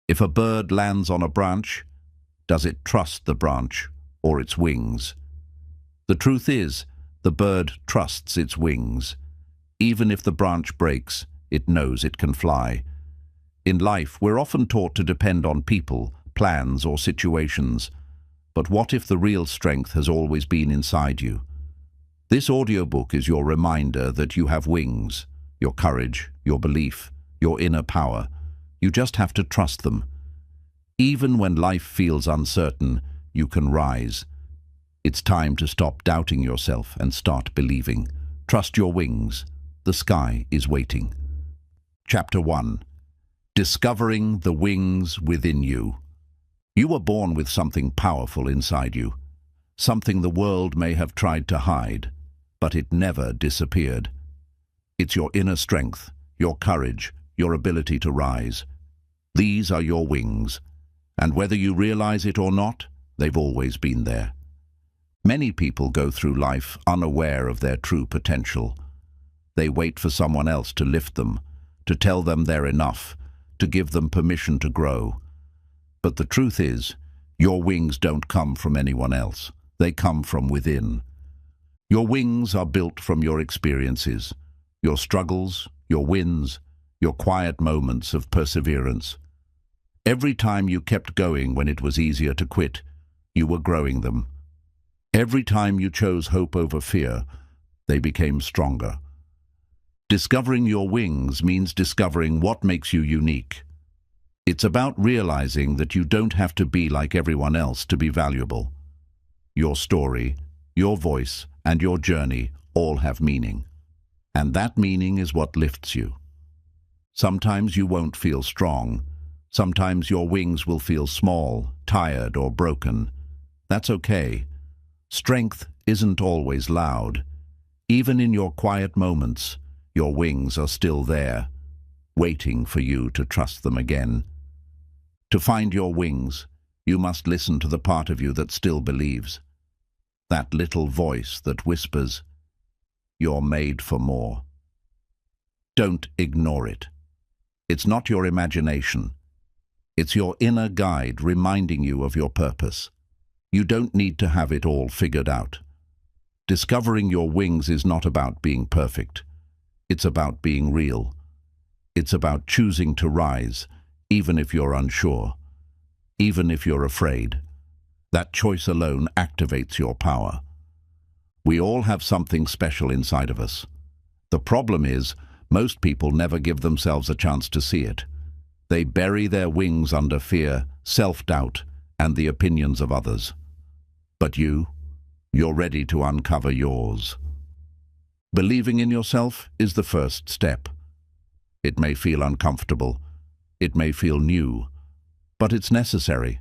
If a bird lands on a branch, does it trust the branch or its wings? The truth is, the bird trusts its wings. Even if the branch breaks, it knows it can fly. In life, we're often taught to depend on people, plans, or situations. But what if the real strength has always been inside you? This audiobook is your reminder that you have wings, your courage, your belief, your inner power. You just have to trust them. Even when life feels uncertain, you can rise. It's time to stop doubting yourself and start believing. Trust your wings. The sky is waiting. Chapter 1. Discovering the wings within you. You were born with something powerful inside you, something the world may have tried to hide, but it never disappeared. It's your inner strength, your courage, your ability to rise. These are your wings, and whether you realize it or not, they've always been there. Many people go through life unaware of their true potential. They wait for someone else to lift them, to tell them they're enough, to give them permission to grow. But the truth is, your wings don't come from anyone else. They come from within. Your wings are built from your experiences, your struggles, your wins, your quiet moments of perseverance. Every time you kept going when it was easier to quit, you were growing them. Every time you chose hope over fear, they became stronger. Discovering your wings means discovering what makes you unique. It's about realizing that you don't have to be like everyone else to be valuable. Your story, your voice, and your journey all have meaning. And that meaning is what lifts you. Sometimes you won't feel strong. Sometimes your wings will feel small, tired, or broken. That's okay. Strength isn't always loud. Even in your quiet moments, your wings are still there, waiting for you to trust them again. To find your wings, you must listen to the part of you that still believes. That little voice that whispers, "You're made for more." Don't ignore it. It's not your imagination. It's your inner guide reminding you of your purpose. You don't need to have it all figured out. Discovering your wings is not about being perfect. It's about being real. It's about choosing to rise, even if you're unsure, even if you're afraid. That choice alone activates your power. We all have something special inside of us. The problem is, most people never give themselves a chance to see it. They bury their wings under fear, self-doubt, and the opinions of others. But you're ready to uncover yours. Believing in yourself is the first step. It may feel uncomfortable. It may feel new. But it's necessary.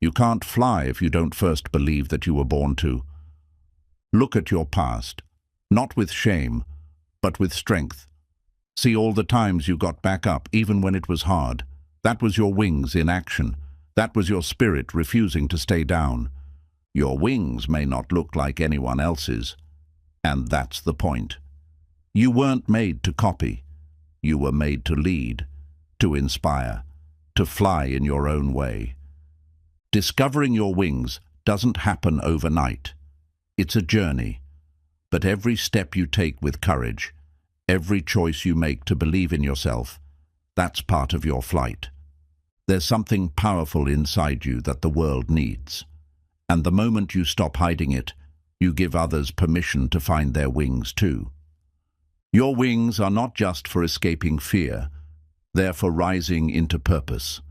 You can't fly if you don't first believe that you were born to. Look at your past, not with shame, but with strength. See all the times you got back up, even when it was hard. That was your wings in action. That was your spirit refusing to stay down. Your wings may not look like anyone else's. And that's the point. You weren't made to copy. You were made to lead, to inspire, to fly in your own way. Discovering your wings doesn't happen overnight. It's a journey. But every step you take with courage, every choice you make to believe in yourself, that's part of your flight. There's something powerful inside you that the world needs. And the moment you stop hiding it, you give others permission to find their wings too. Your wings are not just for escaping fear. They're for rising into purpose,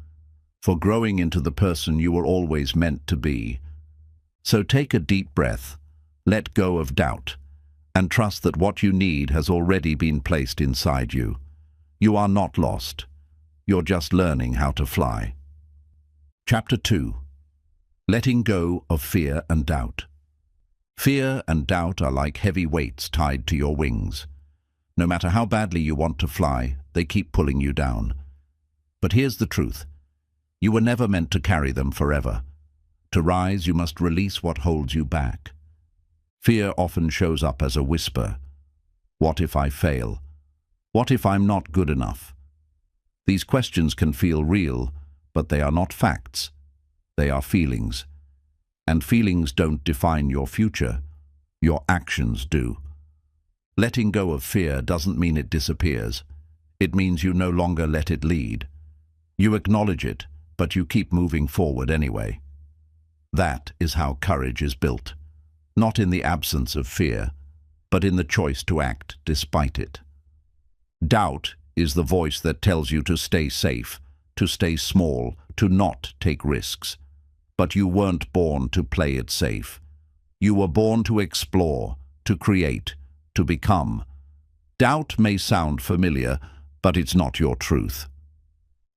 for growing into the person you were always meant to be. So take a deep breath, let go of doubt, and trust that what you need has already been placed inside you. You are not lost. You're just learning how to fly. Chapter 2. Letting go of fear and doubt. Fear and doubt are like heavy weights tied to your wings. No matter how badly you want to fly, they keep pulling you down. But here's the truth. You were never meant to carry them forever. To rise, you must release what holds you back. Fear often shows up as a whisper. What if I fail? What if I'm not good enough? These questions can feel real, but they are not facts. They are feelings. And feelings don't define your future. Your actions do. Letting go of fear doesn't mean it disappears. It means you no longer let it lead. You acknowledge it, but you keep moving forward anyway. That is how courage is built. Not in the absence of fear, but in the choice to act despite it. Doubt is the voice that tells you to stay safe, to stay small, to not take risks. But you weren't born to play it safe. You were born to explore, to create, to become. Doubt may sound familiar, but it's not your truth.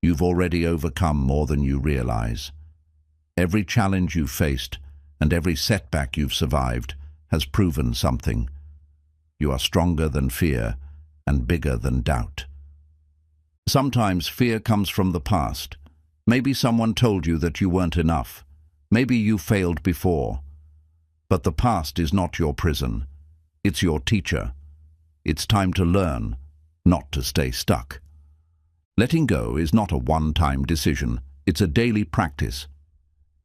You've already overcome more than you realize. Every challenge you've faced and every setback you've survived has proven something. You are stronger than fear and bigger than doubt. Sometimes fear comes from the past. Maybe someone told you that you weren't enough. Maybe you failed before. But the past is not your prison. It's your teacher. It's time to learn, not to stay stuck. Letting go is not a one-time decision. It's a daily practice.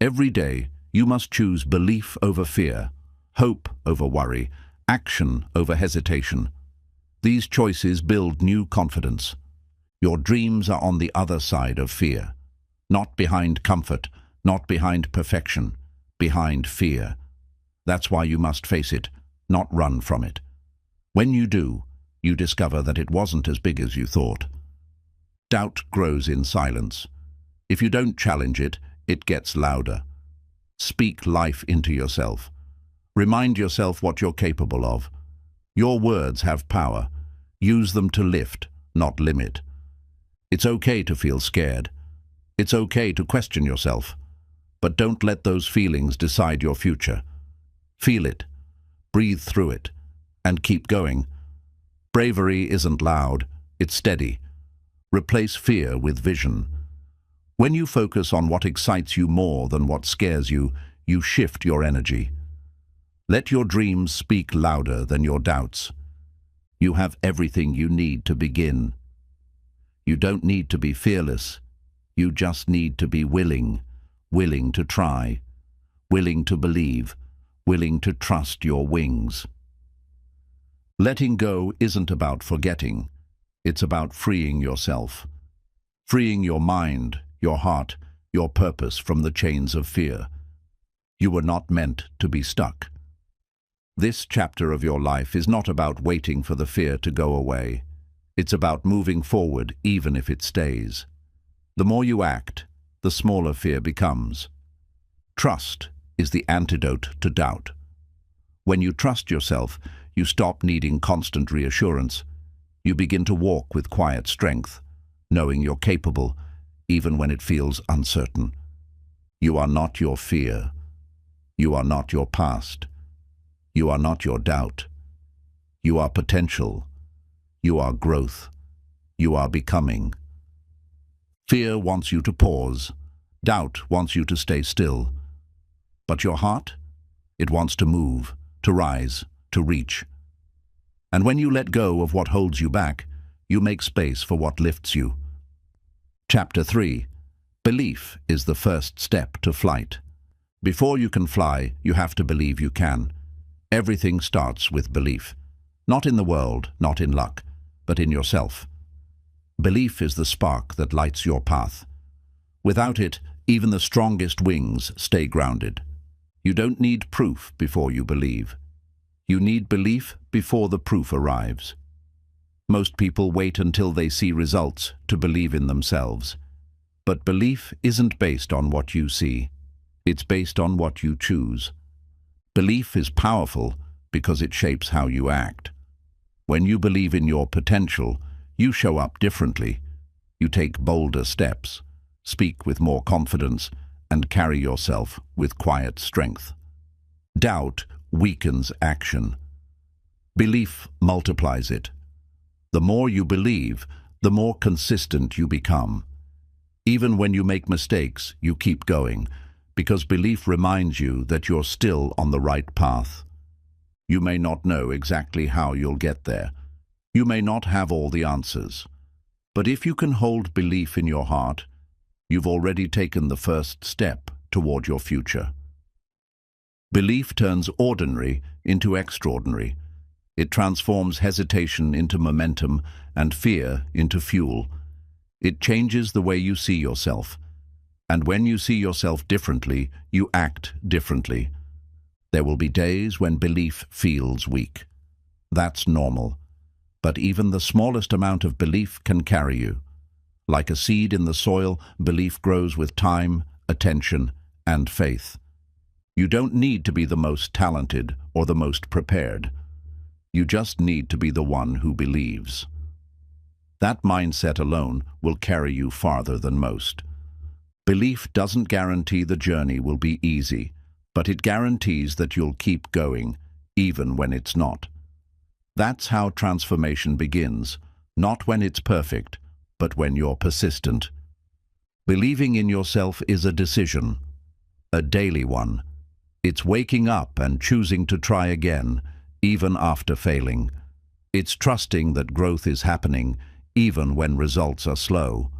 Every day, you must choose belief over fear, hope over worry, action over hesitation. These choices build new confidence. Your dreams are on the other side of fear. Not behind comfort, not behind perfection, behind fear. That's why you must face it, not run from it. When you do, you discover that it wasn't as big as you thought. Doubt grows in silence. If you don't challenge it, it gets louder. Speak life into yourself. Remind yourself what you're capable of. Your words have power. Use them to lift, not limit. It's okay to feel scared. It's okay to question yourself. But don't let those feelings decide your future. Feel it, breathe through it, and keep going. Bravery isn't loud, it's steady. Replace fear with vision. When you focus on what excites you more than what scares you, you shift your energy. Let your dreams speak louder than your doubts. You have everything you need to begin. You don't need to be fearless. You just need to be willing to try, willing to believe, willing to trust your wings. Letting go isn't about forgetting. It's about freeing yourself. Freeing your mind, your heart, your purpose from the chains of fear. You were not meant to be stuck. This chapter of your life is not about waiting for the fear to go away. It's about moving forward even if it stays. The more you act, the smaller fear becomes. Trust is the antidote to doubt. When you trust yourself, you stop needing constant reassurance. You begin to walk with quiet strength, knowing you're capable, even when it feels uncertain. You are not your fear. You are not your past. You are not your doubt. You are potential. You are growth. You are becoming. Fear wants you to pause. Doubt wants you to stay still. But your heart? It wants to move, to rise, to reach. And when you let go of what holds you back, you make space for what lifts you. Chapter 3. Belief is the first step to flight. Before you can fly, you have to believe you can. Everything starts with belief. Not in the world, not in luck, but in yourself. Belief is the spark that lights your path. Without it, even the strongest wings stay grounded. You don't need proof before you believe. You need belief before the proof arrives. Most people wait until they see results to believe in themselves. But belief isn't based on what you see. It's based on what you choose. Belief is powerful because it shapes how you act. When you believe in your potential, you show up differently. You take bolder steps, speak with more confidence, and carry yourself with quiet strength. Doubt weakens action. Belief multiplies it. The more you believe, the more consistent you become. Even when you make mistakes, you keep going, because belief reminds you that you're still on the right path. You may not know exactly how you'll get there. You may not have all the answers. But if you can hold belief in your heart, you've already taken the first step toward your future. Belief turns ordinary into extraordinary. It transforms hesitation into momentum and fear into fuel. It changes the way you see yourself. And when you see yourself differently, you act differently. There will be days when belief feels weak. That's normal. But even the smallest amount of belief can carry you. Like a seed in the soil, belief grows with time, attention, and faith. You don't need to be the most talented or the most prepared. You just need to be the one who believes. That mindset alone will carry you farther than most. Belief doesn't guarantee the journey will be easy, but it guarantees that you'll keep going, even when it's not. That's how transformation begins, not when it's perfect, but when you're persistent. Believing in yourself is a decision, a daily one. It's waking up and choosing to try again, even after failing. It's trusting that growth is happening, even when results are slow.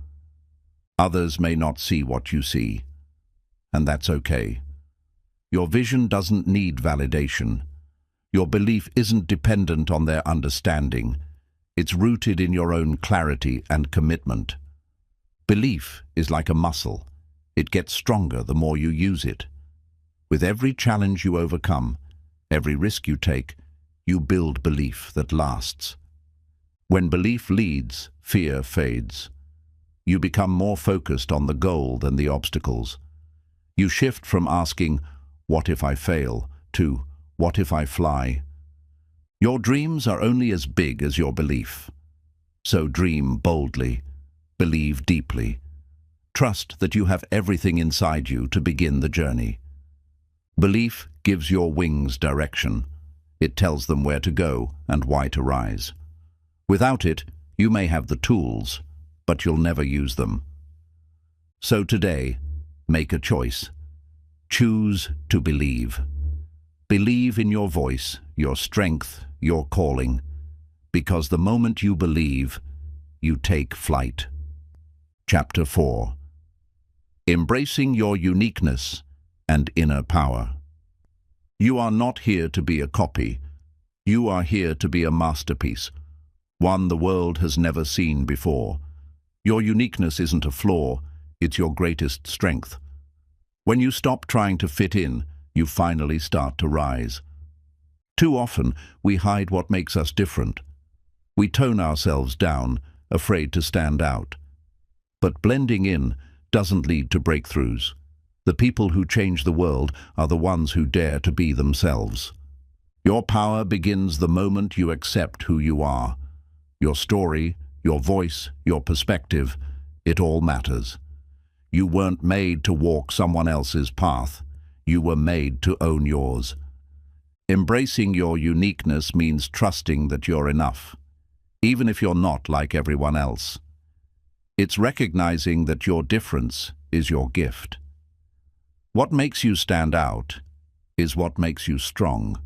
Others may not see what you see, and that's okay. Your vision doesn't need validation. Your belief isn't dependent on their understanding. It's rooted in your own clarity and commitment. Belief is like a muscle. It gets stronger the more you use it. With every challenge you overcome, every risk you take, you build belief that lasts. When belief leads, fear fades. You become more focused on the goal than the obstacles. You shift from asking, "What if I fail?" to "What if I fly?" Your dreams are only as big as your belief. So dream boldly, believe deeply. Trust that you have everything inside you to begin the journey. Belief gives your wings direction. It tells them where to go and why to rise. Without it, you may have the tools, but you'll never use them. So today, make a choice. Choose to believe. Believe in your voice, your strength, your calling. Because the moment you believe, you take flight. Chapter 4. Embracing your uniqueness and inner power. You are not here to be a copy. You are here to be a masterpiece, one the world has never seen before. Your uniqueness isn't a flaw, it's your greatest strength. When you stop trying to fit in, you finally start to rise. Too often, we hide what makes us different. We tone ourselves down, afraid to stand out. But blending in doesn't lead to breakthroughs. The people who change the world are the ones who dare to be themselves. Your power begins the moment you accept who you are. Your story, your voice, your perspective, it all matters. You weren't made to walk someone else's path. You were made to own yours. Embracing your uniqueness means trusting that you're enough, even if you're not like everyone else. It's recognizing that your difference is your gift. What makes you stand out is what makes you strong.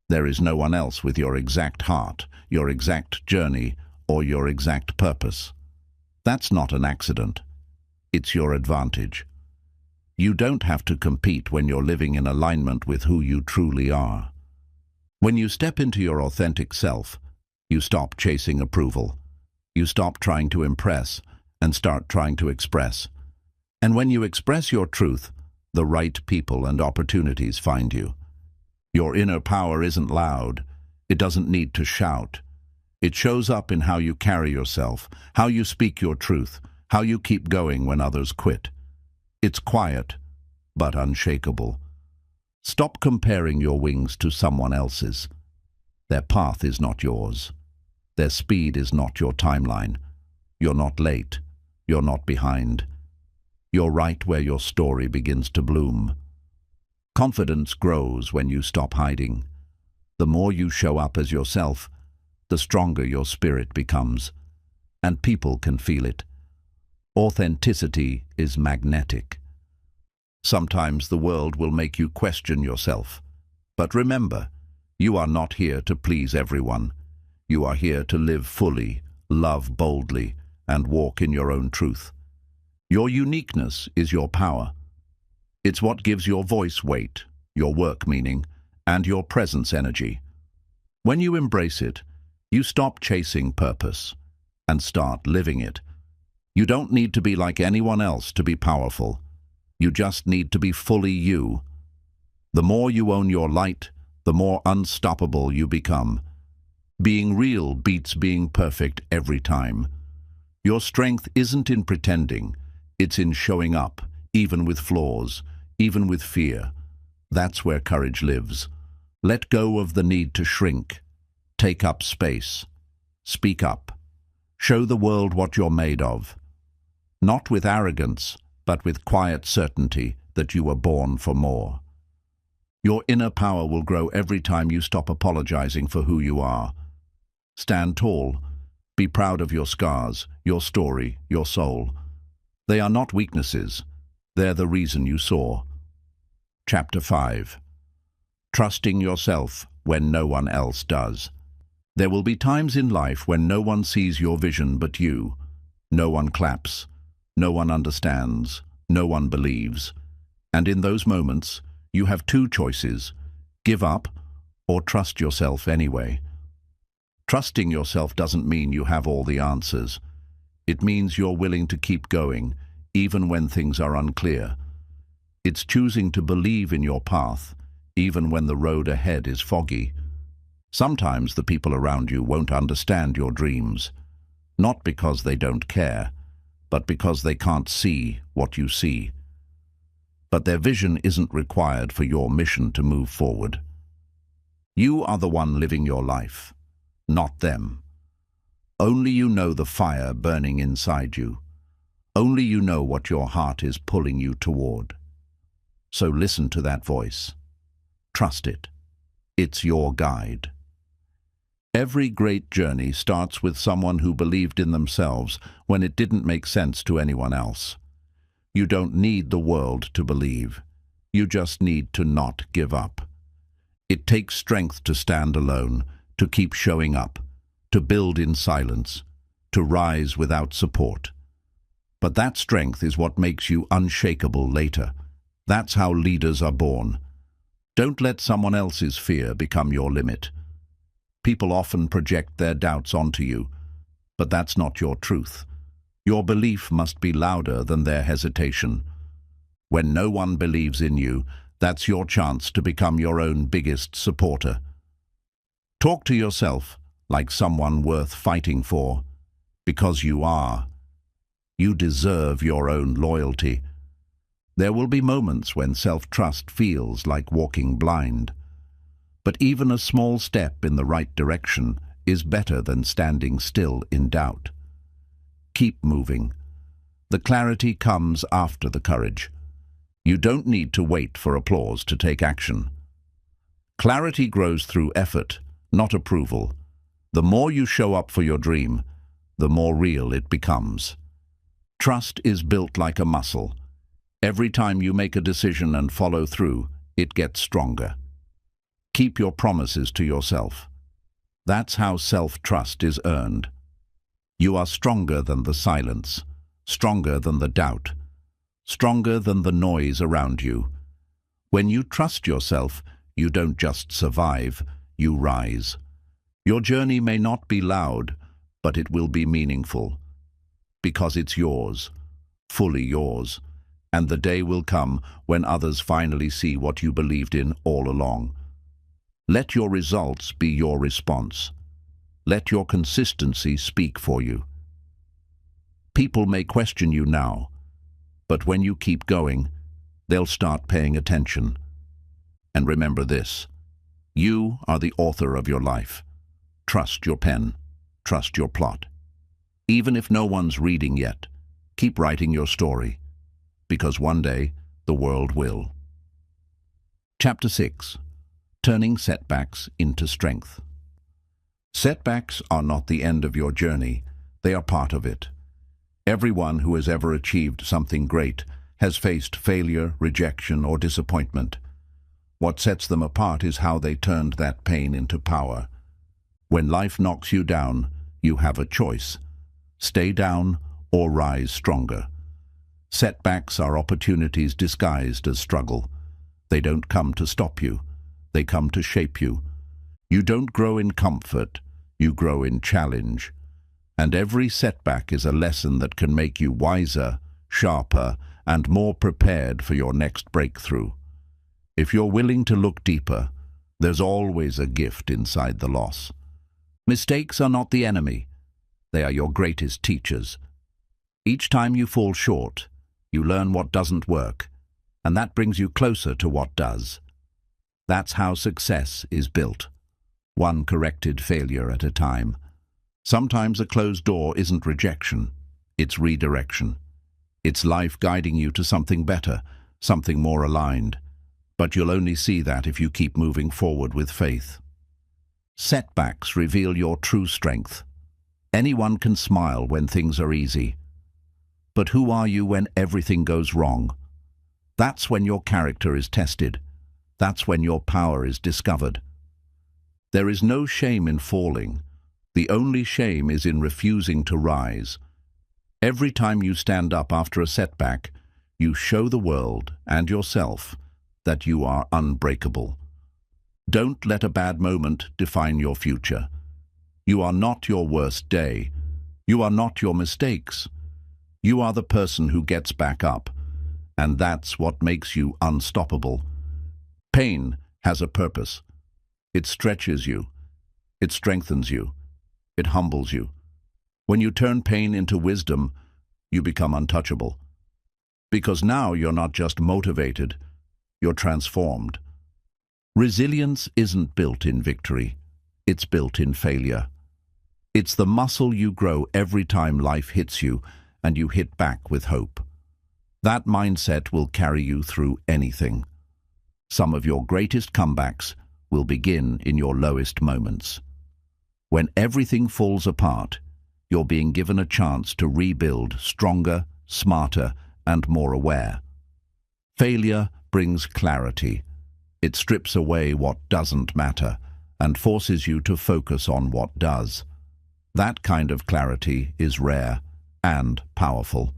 There is no one else with your exact heart, your exact journey, or your exact purpose. That's not an accident. It's your advantage. You don't have to compete when you're living in alignment with who you truly are. When you step into your authentic self, you stop chasing approval. You stop trying to impress and start trying to express. And when you express your truth, the right people and opportunities find you. Your inner power isn't loud. It doesn't need to shout. It shows up in how you carry yourself, how you speak your truth, how you keep going when others quit. It's quiet, but unshakable. Stop comparing your wings to someone else's. Their path is not yours. Their speed is not your timeline. You're not late. You're not behind. You're right where your story begins to bloom. Confidence grows when you stop hiding. The more you show up as yourself, the stronger your spirit becomes, and people can feel it. Authenticity is magnetic. Sometimes the world will make you question yourself. But remember, you are not here to please everyone. You are here to live fully, love boldly, and walk in your own truth. Your uniqueness is your power. It's what gives your voice weight, your work meaning, and your presence energy. When you embrace it, you stop chasing purpose and start living it. You don't need to be like anyone else to be powerful. You just need to be fully you. The more you own your light, the more unstoppable you become. Being real beats being perfect every time. Your strength isn't in pretending, it's in showing up, even with flaws, even with fear. That's where courage lives. Let go of the need to shrink. Take up space. Speak up. Show the world what you're made of. Not with arrogance, but with quiet certainty that you were born for more. Your inner power will grow every time you stop apologizing for who you are. Stand tall. Be proud of your scars, your story, your soul. They are not weaknesses. They're the reason you soar. Chapter 5. Trusting yourself when no one else does. There will be times in life when no one sees your vision but you. No one claps. No one understands. No one believes. And in those moments, you have two choices: give up or trust yourself anyway. Trusting yourself doesn't mean you have all the answers. It means you're willing to keep going, even when things are unclear. It's choosing to believe in your path, even when the road ahead is foggy. Sometimes the people around you won't understand your dreams, not because they don't care, but because they can't see what you see. But their vision isn't required for your mission to move forward. You are the one living your life, not them. Only you know the fire burning inside you. Only you know what your heart is pulling you toward. So listen to that voice. Trust it. It's your guide. Every great journey starts with someone who believed in themselves when it didn't make sense to anyone else. You don't need the world to believe. You just need to not give up. It takes strength to stand alone, to keep showing up, to build in silence, to rise without support. But that strength is what makes you unshakable later. That's how leaders are born. Don't let someone else's fear become your limit. People often project their doubts onto you, but that's not your truth. Your belief must be louder than their hesitation. When no one believes in you, that's your chance to become your own biggest supporter. Talk to yourself like someone worth fighting for, because you are. You deserve your own loyalty. There will be moments when self-trust feels like walking blind. But even a small step in the right direction is better than standing still in doubt. Keep moving. The clarity comes after the courage. You don't need to wait for applause to take action. Clarity grows through effort, not approval. The more you show up for your dream, the more real it becomes. Trust is built like a muscle. Every time you make a decision and follow through, it gets stronger. Keep your promises to yourself. That's how self-trust is earned. You are stronger than the silence, stronger than the doubt, stronger than the noise around you. When you trust yourself, you don't just survive, you rise. Your journey may not be loud, but it will be meaningful. Because it's yours, fully yours, and the day will come when others finally see what you believed in all along. Let your results be your response. Let your consistency speak for you. People may question you now, but when you keep going, they'll start paying attention. And remember this: you are the author of your life. Trust your pen. Trust your plot. Even if no one's reading yet, keep writing your story, because one day the world will. Chapter 6. Turning setbacks into strength. Setbacks are not the end of your journey. They are part of it. Everyone who has ever achieved something great has faced failure, rejection, or disappointment. What sets them apart is how they turned that pain into power. When life knocks you down, you have a choice: stay down or rise stronger. Setbacks are opportunities disguised as struggle. They don't come to stop you. They come to shape you. You don't grow in comfort. You grow in challenge. And every setback is a lesson that can make you wiser, sharper, and more prepared for your next breakthrough. If you're willing to look deeper, there's always a gift inside the loss. Mistakes are not the enemy. They are your greatest teachers. Each time you fall short, you learn what doesn't work, and that brings you closer to what does. That's how success is built, one corrected failure at a time. Sometimes a closed door isn't rejection, it's redirection. It's life guiding you to something better, something more aligned. But you'll only see that if you keep moving forward with faith. Setbacks reveal your true strength. Anyone can smile when things are easy. But who are you when everything goes wrong? That's when your character is tested. That's when your power is discovered. There is no shame in falling. The only shame is in refusing to rise. Every time you stand up after a setback, you show the world and yourself that you are unbreakable. Don't let a bad moment define your future. You are not your worst day. You are not your mistakes. You are the person who gets back up, and that's what makes you unstoppable. Pain has a purpose. It stretches you. It strengthens you. It humbles you. When you turn pain into wisdom, you become untouchable. Because now you're not just motivated, you're transformed. Resilience isn't built in victory. It's built in failure. It's the muscle you grow every time life hits you and you hit back with hope. That mindset will carry you through anything. Some of your greatest comebacks will begin in your lowest moments. When everything falls apart, you're being given a chance to rebuild stronger, smarter, and more aware. Failure brings clarity. It strips away what doesn't matter and forces you to focus on what does. That kind of clarity is rare and powerful.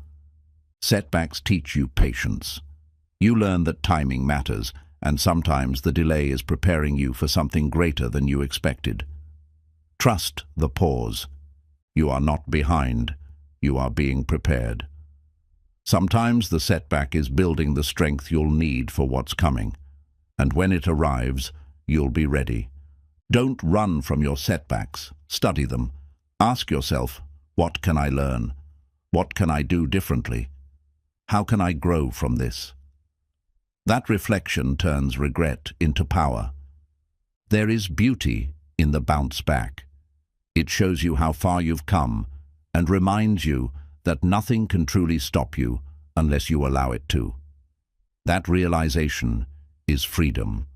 Setbacks teach you patience. You learn that timing matters, and sometimes the delay is preparing you for something greater than you expected. Trust the pause. You are not behind. You are being prepared. Sometimes the setback is building the strength you'll need for what's coming. And when it arrives, you'll be ready. Don't run from your setbacks. Study them. Ask yourself, what can I learn? What can I do differently? How can I grow from this? That reflection turns regret into power. There is beauty in the bounce back. It shows you how far you've come and reminds you that nothing can truly stop you unless you allow it to. That realization is freedom.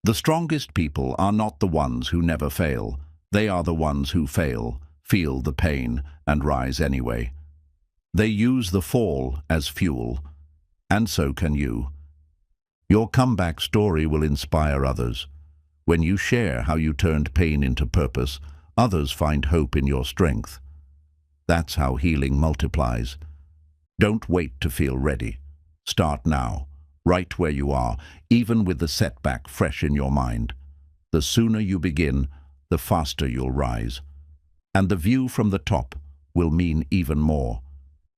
The strongest people are not the ones who never fail. They are the ones who fail, feel the pain, and rise anyway. They use the fall as fuel, and so can you. Your comeback story will inspire others. When you share how you turned pain into purpose, others find hope in your strength. That's how healing multiplies. Don't wait to feel ready. Start now, right where you are, even with the setback fresh in your mind. The sooner you begin, the faster you'll rise. And the view from the top will mean even more.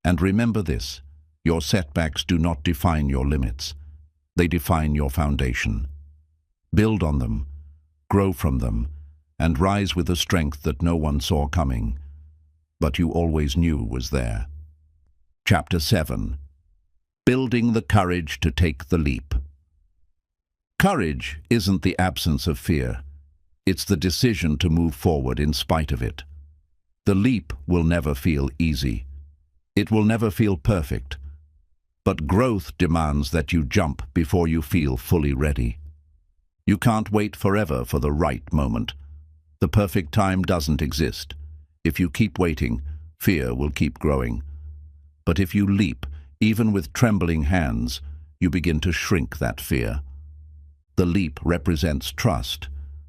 And remember this, your setbacks do not define your limits. They define your foundation. Build on them, grow from them, and rise with a strength that no one saw coming, but you always knew was there. Chapter 7. Building the courage to take the leap. Courage isn't the absence of fear. It's the decision to move forward in spite of it. The leap will never feel easy. It will never feel perfect. But growth demands that you jump before you feel fully ready. You can't wait forever for the right moment. The perfect time doesn't exist. If you keep waiting, fear will keep growing. But if you leap, even with trembling hands, you begin to shrink that fear. The leap represents trust,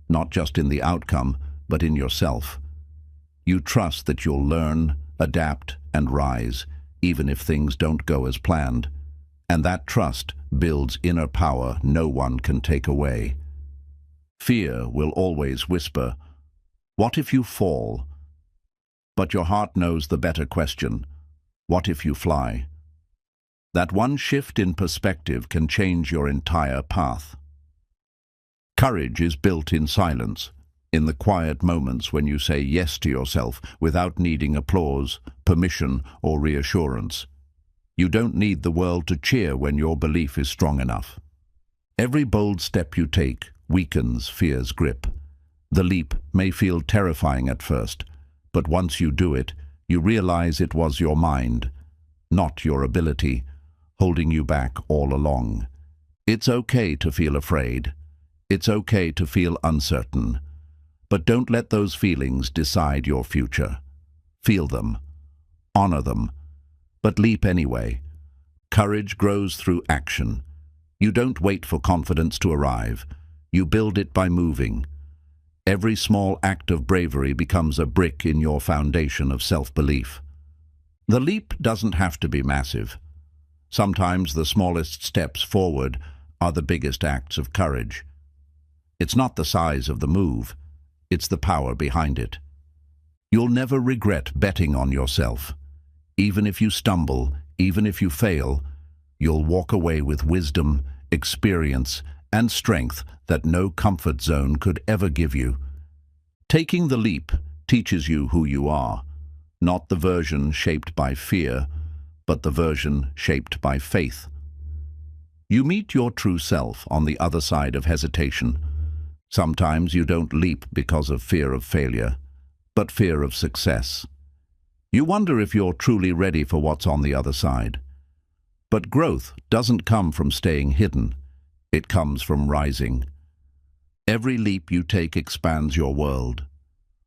not just in the outcome, but in yourself. You trust that you'll learn, adapt, and rise, even if things don't go as planned. And that trust builds inner power no one can take away. Fear will always whisper, "What if you fall?" But your heart knows the better question, "What if you fly?" That one shift in perspective can change your entire path. Courage is built in silence, in the quiet moments when you say yes to yourself without needing applause, permission, or reassurance. You don't need the world to cheer when your belief is strong enough. Every bold step you take weakens fear's grip. The leap may feel terrifying at first, but once you do it, you realize it was your mind, not your ability, holding you back all along. It's okay to feel afraid. It's okay to feel uncertain. But don't let those feelings decide your future. Feel them. Honor them. But leap anyway. Courage grows through action. You don't wait for confidence to arrive. You build it by moving. Every small act of bravery becomes a brick in your foundation of self-belief. The leap doesn't have to be massive. Sometimes the smallest steps forward are the biggest acts of courage. It's not the size of the move, it's the power behind it. You'll never regret betting on yourself. Even if you stumble, even if you fail, you'll walk away with wisdom, experience, and strength that no comfort zone could ever give you. Taking the leap teaches you who you are, not the version shaped by fear, but the version shaped by faith. You meet your true self on the other side of hesitation. Sometimes you don't leap because of fear of failure, but fear of success. You wonder if you're truly ready for what's on the other side. But growth doesn't come from staying hidden. It comes from rising. Every leap you take expands your world.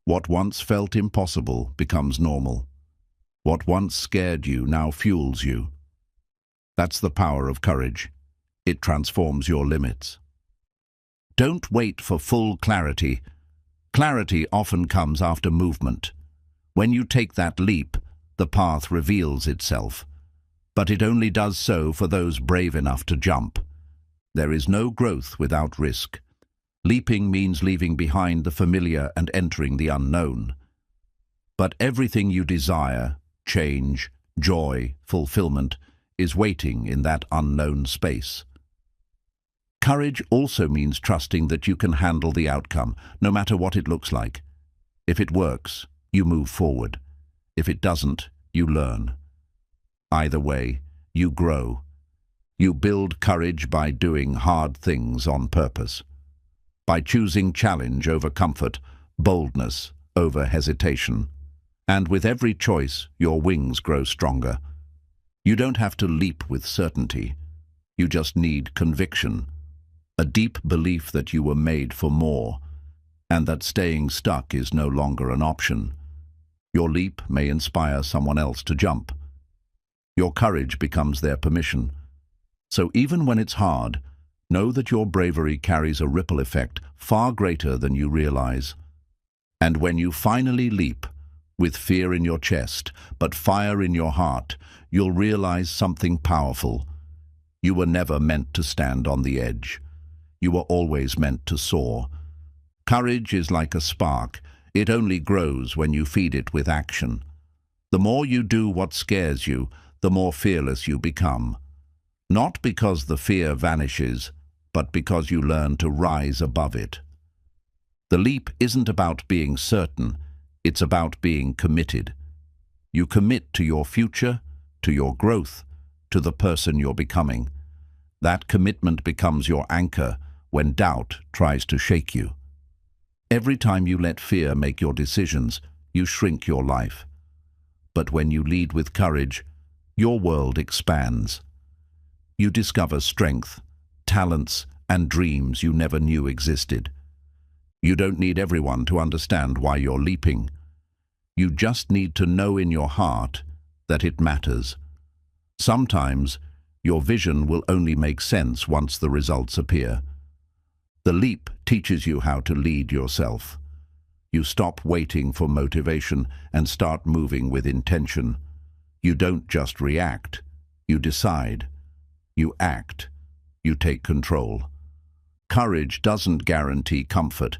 What once felt impossible becomes normal. What once scared you now fuels you. That's the power of courage. It transforms your limits. Don't wait for full clarity. Clarity often comes after movement. When you take that leap, the path reveals itself. But it only does so for those brave enough to jump. There is no growth without risk. Leaping means leaving behind the familiar and entering the unknown. But everything you desire, change, joy, fulfillment, is waiting in that unknown space. Courage also means trusting that you can handle the outcome, no matter what it looks like. If it works, you move forward. If it doesn't, you learn. Either way, you grow. You build courage by doing hard things on purpose. By choosing challenge over comfort, boldness over hesitation. And with every choice, your wings grow stronger. You don't have to leap with certainty. You just need conviction. A deep belief that you were made for more, and that staying stuck is no longer an option. Your leap may inspire someone else to jump. Your courage becomes their permission. So even when it's hard, know that your bravery carries a ripple effect far greater than you realize. And when you finally leap, with fear in your chest, but fire in your heart, you'll realize something powerful. You were never meant to stand on the edge. You were always meant to soar. Courage is like a spark. It only grows when you feed it with action. The more you do what scares you, the more fearless you become. Not because the fear vanishes, but because you learn to rise above it. The leap isn't about being certain, it's about being committed. You commit to your future, to your growth, to the person you're becoming. That commitment becomes your anchor when doubt tries to shake you. Every time you let fear make your decisions, you shrink your life. But when you lead with courage, your world expands. You discover strength, talents, and dreams you never knew existed. You don't need everyone to understand why you're leaping. You just need to know in your heart that it matters. Sometimes, your vision will only make sense once the results appear. The leap teaches you how to lead yourself. You stop waiting for motivation and start moving with intention. You don't just react. You decide. You act. You take control. Courage doesn't guarantee comfort.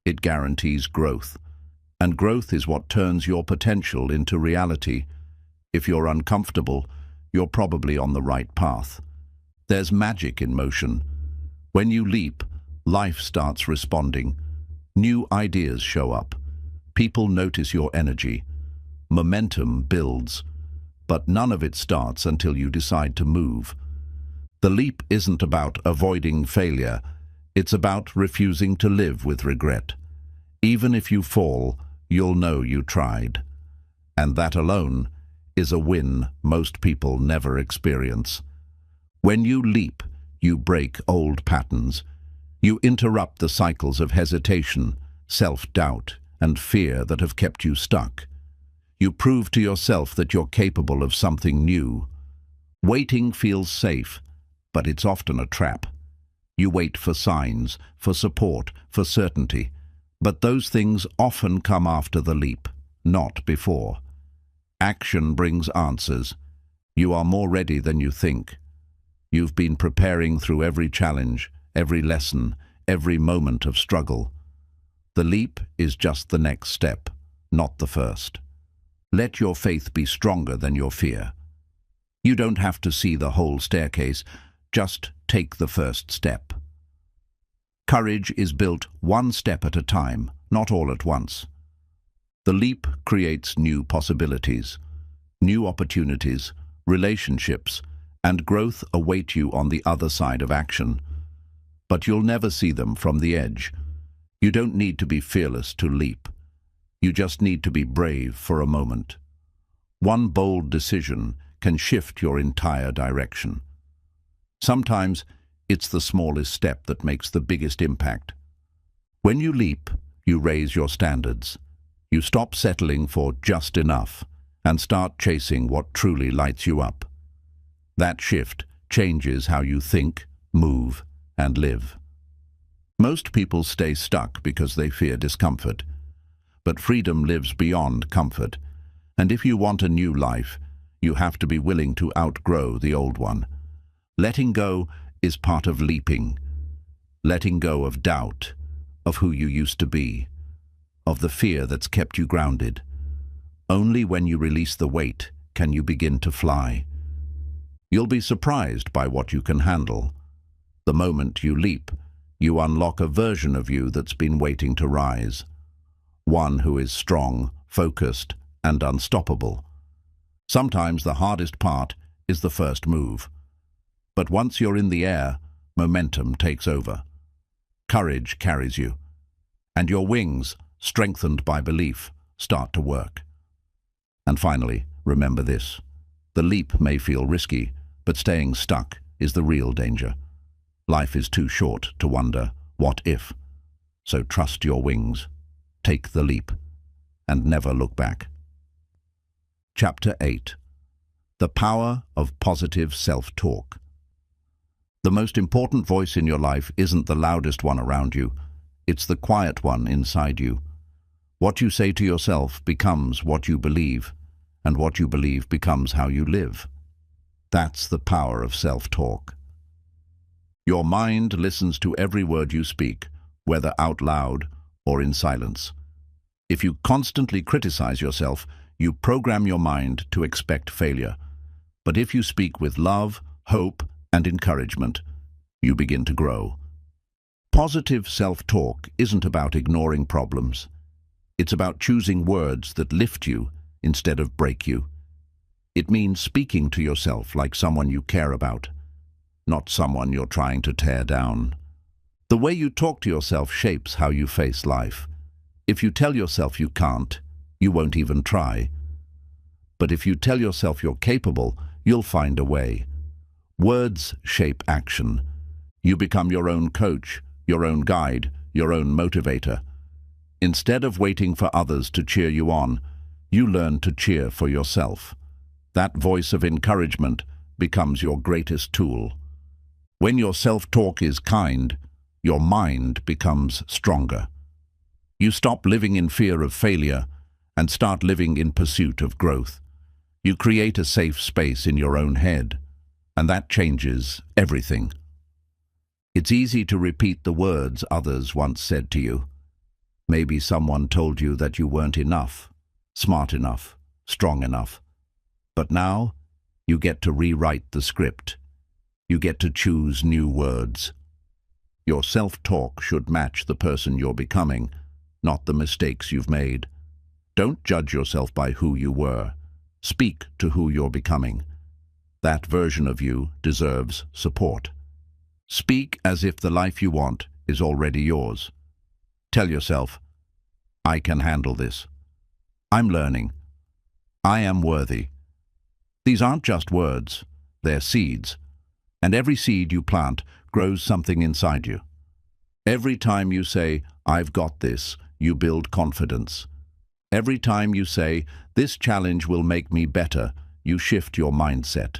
It guarantees growth. And growth is what turns your potential into reality. If you're uncomfortable, you're probably on the right path. There's magic in motion. When you leap, life starts responding. New ideas show up. People notice your energy. Momentum builds. But none of it starts until you decide to move. The leap isn't about avoiding failure. It's about refusing to live with regret. Even if you fall, you'll know you tried. And that alone is a win most people never experience. When you leap, you break old patterns. You interrupt the cycles of hesitation, self-doubt, and fear that have kept you stuck. You prove to yourself that you're capable of something new. Waiting feels safe, but it's often a trap. You wait for signs, for support, for certainty. But those things often come after the leap, not before. Action brings answers. You are more ready than you think. You've been preparing through every challenge, every lesson, every moment of struggle. The leap is just the next step, not the first. Let your faith be stronger than your fear. You don't have to see the whole staircase, just take the first step. Courage is built one step at a time, not all at once. The leap creates new possibilities, new opportunities, relationships, and growth await you on the other side of action. But you'll never see them from the edge. You don't need to be fearless to leap. You just need to be brave for a moment. One bold decision can shift your entire direction. Sometimes it's the smallest step that makes the biggest impact. When you leap, you raise your standards. You stop settling for just enough and start chasing what truly lights you up. That shift changes how you think, move, and live. Most people stay stuck because they fear discomfort. But freedom lives beyond comfort. And if you want a new life, you have to be willing to outgrow the old one. Letting go is part of leaping. Letting go of doubt, of who you used to be, of the fear that's kept you grounded. Only when you release the weight can you begin to fly. You'll be surprised by what you can handle. The moment you leap, you unlock a version of you that's been waiting to rise. One who is strong, focused, and unstoppable. Sometimes the hardest part is the first move. But once you're in the air, momentum takes over. Courage carries you. And your wings, strengthened by belief, start to work. And finally, remember this. The leap may feel risky, but staying stuck is the real danger. Life is too short to wonder, what if? So trust your wings. Take the leap, and never look back. Chapter 8. The Power of Positive Self-Talk. The most important voice in your life isn't the loudest one around you. It's the quiet one inside you. What you say to yourself becomes what you believe, and what you believe becomes how you live. That's the power of self-talk. Your mind listens to every word you speak, whether out loud or in silence. If you constantly criticize yourself, you program your mind to expect failure. But if you speak with love, hope, and encouragement, you begin to grow. Positive self-talk isn't about ignoring problems. It's about choosing words that lift you instead of break you. It means speaking to yourself like someone you care about, not someone you're trying to tear down. The way you talk to yourself shapes how you face life. If you tell yourself you can't, you won't even try. But if you tell yourself you're capable, you'll find a way. Words shape action. You become your own coach, your own guide, your own motivator. Instead of waiting for others to cheer you on, you learn to cheer for yourself. That voice of encouragement becomes your greatest tool. When your self-talk is kind, your mind becomes stronger. You stop living in fear of failure and start living in pursuit of growth. You create a safe space in your own head, and that changes everything. It's easy to repeat the words others once said to you. Maybe someone told you that you weren't enough, smart enough, strong enough. But now, you get to rewrite the script. You get to choose new words. Your self-talk should match the person you're becoming, not the mistakes you've made. Don't judge yourself by who you were. Speak to who you're becoming. That version of you deserves support. Speak as if the life you want is already yours. Tell yourself, I can handle this. I'm learning. I am worthy. These aren't just words, they're seeds. And every seed you plant grows something inside you. Every time you say, I've got this, you build confidence. Every time you say, this challenge will make me better, you shift your mindset.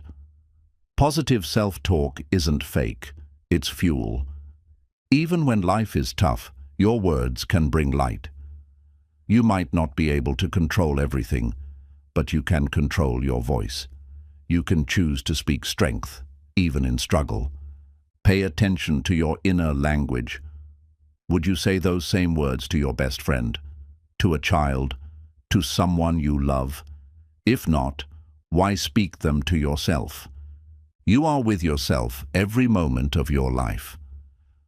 Positive self-talk isn't fake, it's fuel. Even when life is tough, your words can bring light. You might not be able to control everything, but you can control your voice. You can choose to speak strength, even in struggle. Pay attention to your inner language. Would you say those same words to your best friend, to a child, to someone you love? If not, why speak them to yourself? You are with yourself every moment of your life.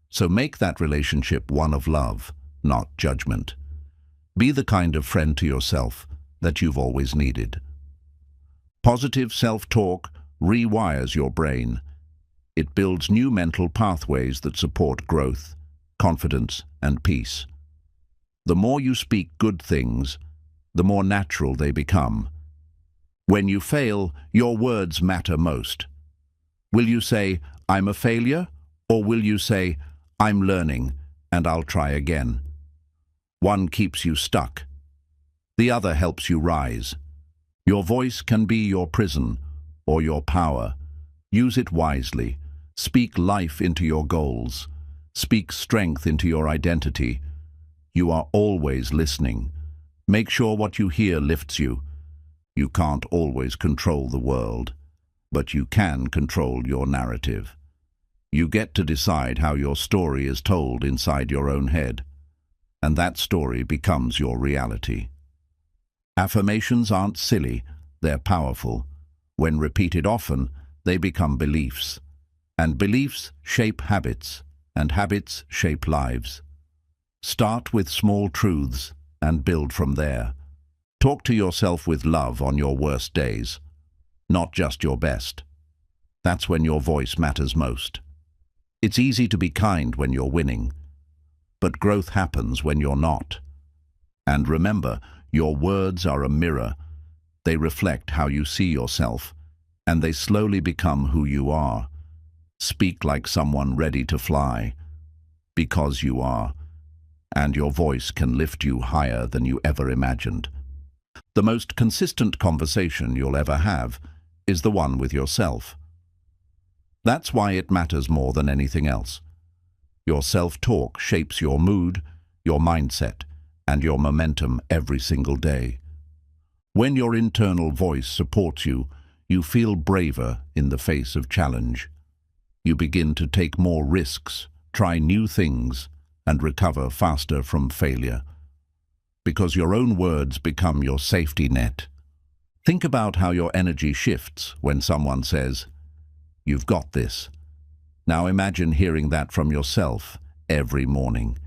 So make that relationship one of love, not judgment. Be the kind of friend to yourself that you've always needed. Positive self-talk rewires your brain. It builds new mental pathways that support growth, confidence, and peace. The more you speak good things, the more natural they become. When you fail, your words matter most. Will you say, I'm a failure? Or will you say, I'm learning, and I'll try again? One keeps you stuck. The other helps you rise. Your voice can be your prison or your power. Use it wisely. Speak life into your goals. Speak strength into your identity. You are always listening. Make sure what you hear lifts you. You can't always control the world, but you can control your narrative. You get to decide how your story is told inside your own head, and that story becomes your reality. Affirmations aren't silly, they're powerful. When repeated often, they become beliefs. And beliefs shape habits, and habits shape lives. Start with small truths and build from there. Talk to yourself with love on your worst days, not just your best. That's when your voice matters most. It's easy to be kind when you're winning, but growth happens when you're not. And remember, your words are a mirror. They reflect how you see yourself, and they slowly become who you are. Speak like someone ready to fly, because you are, and your voice can lift you higher than you ever imagined. The most consistent conversation you'll ever have is the one with yourself. That's why it matters more than anything else. Your self-talk shapes your mood, your mindset, and your momentum every single day. When your internal voice supports you, you feel braver in the face of challenge. You begin to take more risks, try new things, and recover faster from failure. Because your own words become your safety net. Think about how your energy shifts when someone says, "You've got this." Now imagine hearing that from yourself every morning.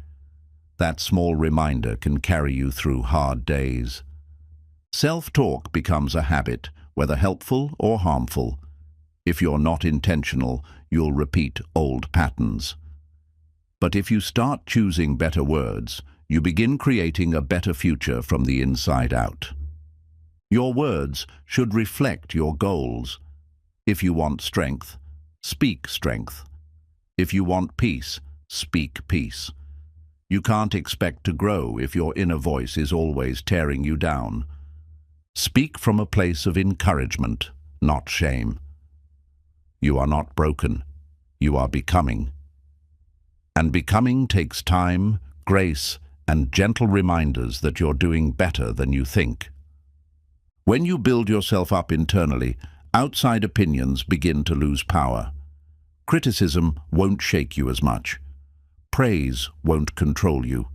That small reminder can carry you through hard days. Self-talk becomes a habit, whether helpful or harmful. If you're not intentional, you'll repeat old patterns. But if you start choosing better words, you begin creating a better future from the inside out. Your words should reflect your goals. If you want strength, speak strength. If you want peace, speak peace. You can't expect to grow if your inner voice is always tearing you down. Speak from a place of encouragement, not shame. You are not broken. You are becoming. And becoming takes time, grace, and gentle reminders that you're doing better than you think. When you build yourself up internally, outside opinions begin to lose power. Criticism won't shake you as much. Praise won't control you.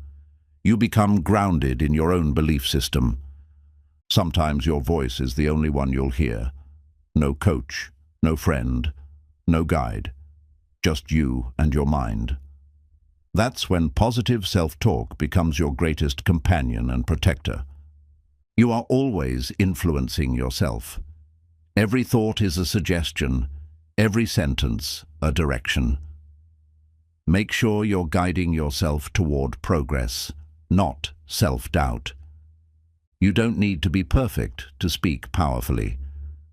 You become grounded in your own belief system. Sometimes your voice is the only one you'll hear. No coach, no friend, no guide. Just you and your mind. That's when positive self-talk becomes your greatest companion and protector. You are always influencing yourself. Every thought is a suggestion, every sentence a direction. Make sure you're guiding yourself toward progress, not self-doubt. You don't need to be perfect to speak powerfully.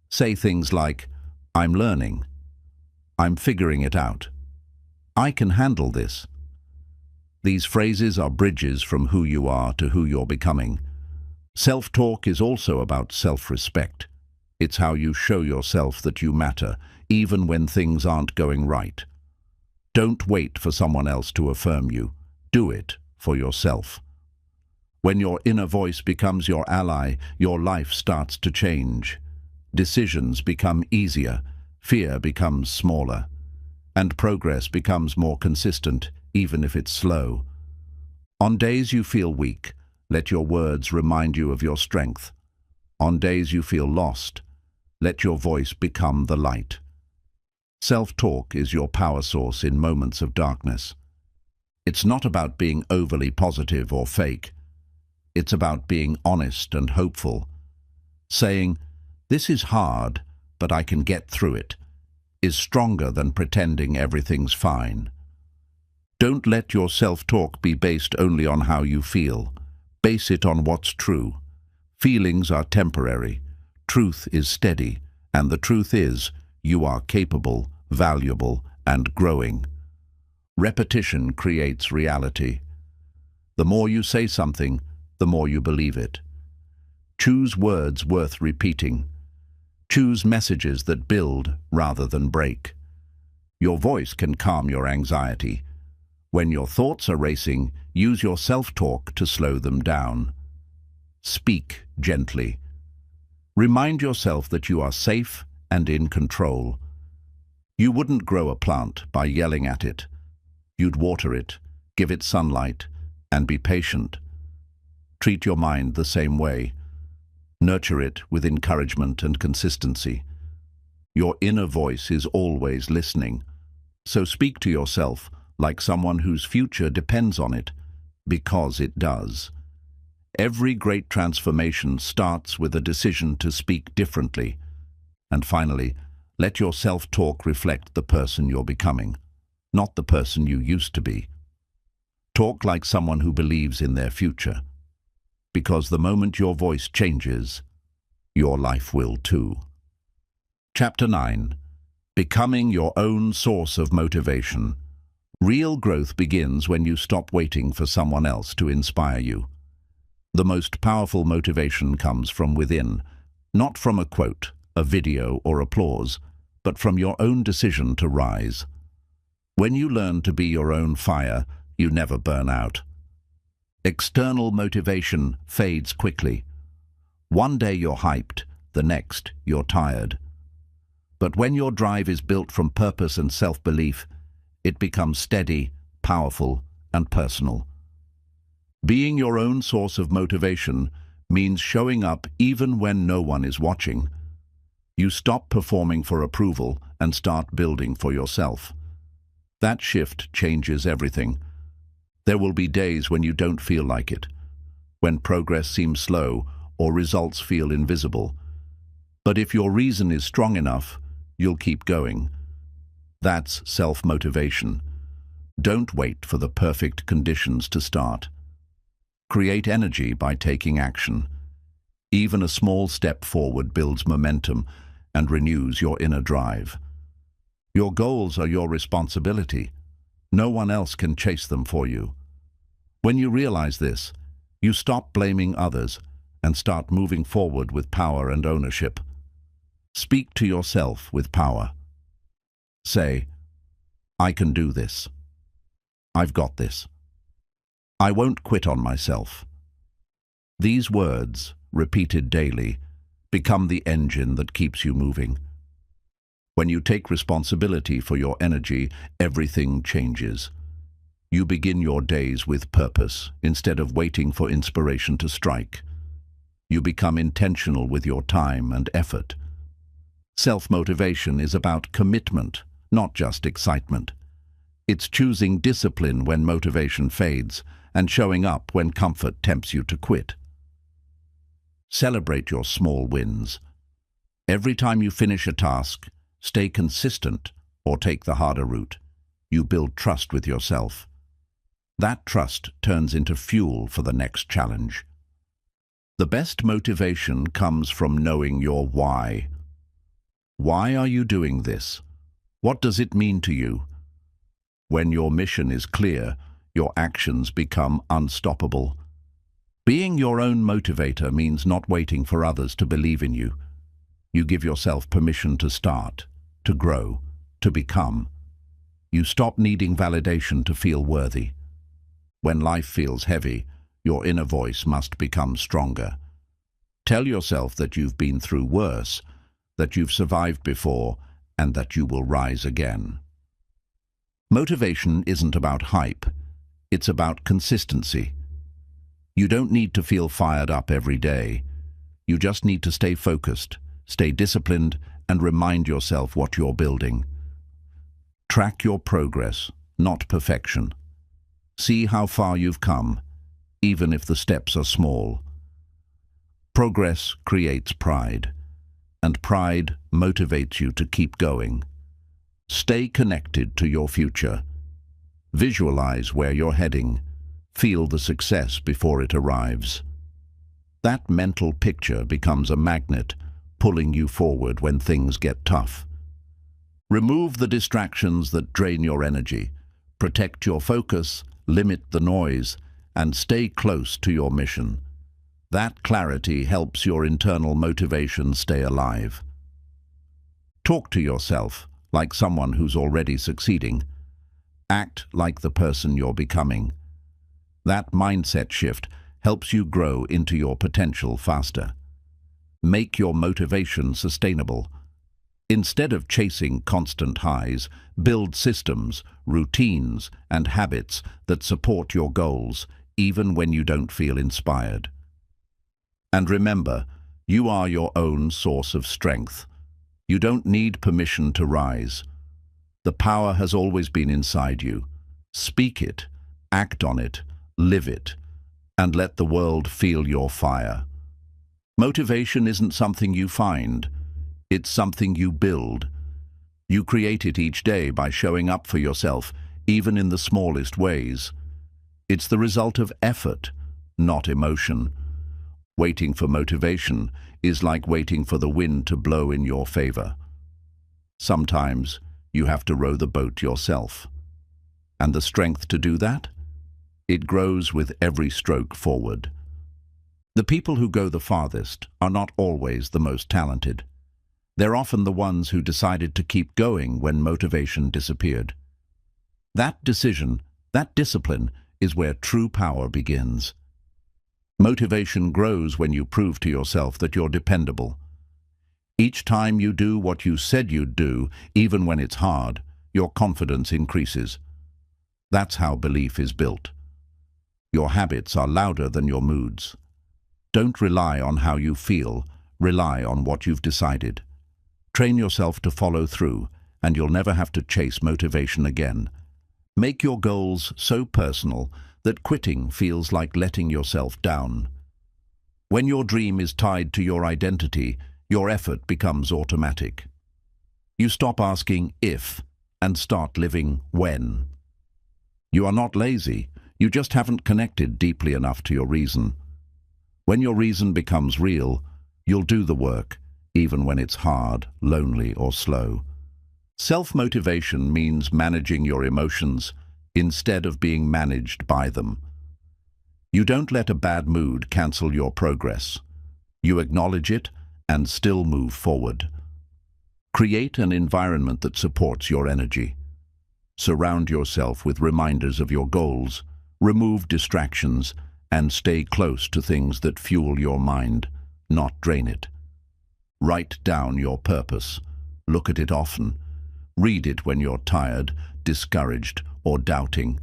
Say things like, "I'm learning," "I'm figuring it out," "I can handle this." These phrases are bridges from who you are to who you're becoming. Self-talk is also about self-respect. It's how you show yourself that you matter, even when things aren't going right. Don't wait for someone else to affirm you. Do it for yourself. When your inner voice becomes your ally, your life starts to change. Decisions become easier, fear becomes smaller, and progress becomes more consistent, even if it's slow. On days you feel weak, let your words remind you of your strength. On days you feel lost, let your voice become the light. Self-talk is your power source in moments of darkness. It's not about being overly positive or fake. It's about being honest and hopeful. Saying, "This is hard, but I can get through it," is stronger than pretending everything's fine. Don't let your self-talk be based only on how you feel. Base it on what's true. Feelings are temporary. Truth is steady. And the truth is, you are capable, valuable, and growing. Repetition creates reality. The more you say something, the more you believe it. Choose words worth repeating. Choose messages that build rather than break. Your voice can calm your anxiety. When your thoughts are racing, use your self-talk to slow them down. Speak gently. Remind yourself that you are safe and in control. You wouldn't grow a plant by yelling at it. You'd water it, give it sunlight, and be patient. Treat your mind the same way. Nurture it with encouragement and consistency. Your inner voice is always listening. So speak to yourself like someone whose future depends on it, because it does. Every great transformation starts with a decision to speak differently. And finally, let your self-talk reflect the person you're becoming, not the person you used to be. Talk like someone who believes in their future. Because the moment your voice changes, your life will too. Chapter 9. Becoming your own source of motivation. Real growth begins when you stop waiting for someone else to inspire you. The most powerful motivation comes from within, not from a quote, a video, or applause, but from your own decision to rise. When you learn to be your own fire, you never burn out. External motivation fades quickly. One day you're hyped, the next you're tired. But when your drive is built from purpose and self-belief, it becomes steady, powerful, and personal. Being your own source of motivation means showing up even when no one is watching. You stop performing for approval and start building for yourself. That shift changes everything. There will be days when you don't feel like it, when progress seems slow or results feel invisible. But if your reason is strong enough, you'll keep going. That's self-motivation. Don't wait for the perfect conditions to start. Create energy by taking action. Even a small step forward builds momentum and renews your inner drive. Your goals are your responsibility. No one else can chase them for you. When you realize this, you stop blaming others and start moving forward with power and ownership. Speak to yourself with power. Say, "I can do this. I've got this. I won't quit on myself." These words, repeated daily, Become the engine that keeps you moving. When you take responsibility for your energy, everything changes. You begin your days with purpose instead of waiting for inspiration to strike. You become intentional with your time and effort. Self-motivation is about commitment, not just excitement. It's choosing discipline when motivation fades and showing up when comfort tempts you to quit. Celebrate your small wins. Every time you finish a task, stay consistent or take the harder route. You build trust with yourself. That trust turns into fuel for the next challenge. The best motivation comes from knowing your why. Why are you doing this? What does it mean to you? When your mission is clear, your actions become unstoppable. Being your own motivator means not waiting for others to believe in you. You give yourself permission to start, to grow, to become. You stop needing validation to feel worthy. When life feels heavy, your inner voice must become stronger. Tell yourself that you've been through worse, that you've survived before, and that you will rise again. Motivation isn't about hype. It's about consistency. You don't need to feel fired up every day. You just need to stay focused, stay disciplined, and remind yourself what you're building. Track your progress, not perfection. See how far you've come, even if the steps are small. Progress creates pride, and pride motivates you to keep going. Stay connected to your future. Visualize where you're heading. Feel the success before it arrives. That mental picture becomes a magnet, pulling you forward when things get tough. Remove the distractions that drain your energy. Protect your focus, limit the noise, and stay close to your mission. That clarity helps your internal motivation stay alive. Talk to yourself like someone who's already succeeding. Act like the person you're becoming. That mindset shift helps you grow into your potential faster. Make your motivation sustainable. Instead of chasing constant highs, build systems, routines, and habits that support your goals, even when you don't feel inspired. And remember, you are your own source of strength. You don't need permission to rise. The power has always been inside you. Speak it, act on it, live it, and let the world feel your fire. Motivation isn't something you find. It's something you build. You create it each day by showing up for yourself, even in the smallest ways. It's the result of effort, not emotion. Waiting for motivation is like waiting for the wind to blow in your favor. Sometimes you have to row the boat yourself. And the strength to do that? It grows with every stroke forward. The people who go the farthest are not always the most talented. They're often the ones who decided to keep going when motivation disappeared. That decision, that discipline, is where true power begins. Motivation grows when you prove to yourself that you're dependable. Each time you do what you said you'd do, even when it's hard, your confidence increases. That's how belief is built. Your habits are louder than your moods. Don't rely on how you feel, rely on what you've decided. Train yourself to follow through, and you'll never have to chase motivation again. Make your goals so personal that quitting feels like letting yourself down. When your dream is tied to your identity, your effort becomes automatic. You stop asking if and start living when. You are not lazy, you just haven't connected deeply enough to your reason. When your reason becomes real, you'll do the work, even when it's hard, lonely, or slow. Self-motivation means managing your emotions instead of being managed by them. You don't let a bad mood cancel your progress. You acknowledge it and still move forward. Create an environment that supports your energy. Surround yourself with reminders of your goals, remove distractions, and stay close to things that fuel your mind, not drain it. Write down your purpose. Look at it often. Read it when you're tired, discouraged, or doubting.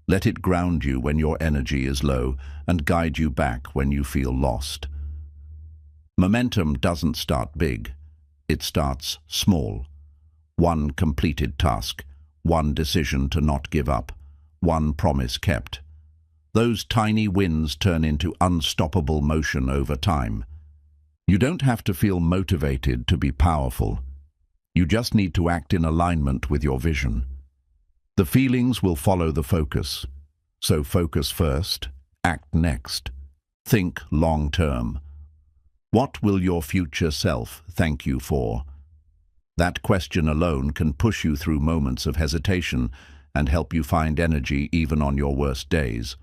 Let it ground you when your energy is low and guide you back when you feel lost. Momentum doesn't start big. It starts small. One completed task, one decision to not give up, one promise kept. Those tiny wins turn into unstoppable motion over time. You don't have to feel motivated to be powerful. You just need to act in alignment with your vision. The feelings will follow the focus. So focus first, act next. Think long-term. What will your future self thank you for? That question alone can push you through moments of hesitation and help you find energy even on your worst days.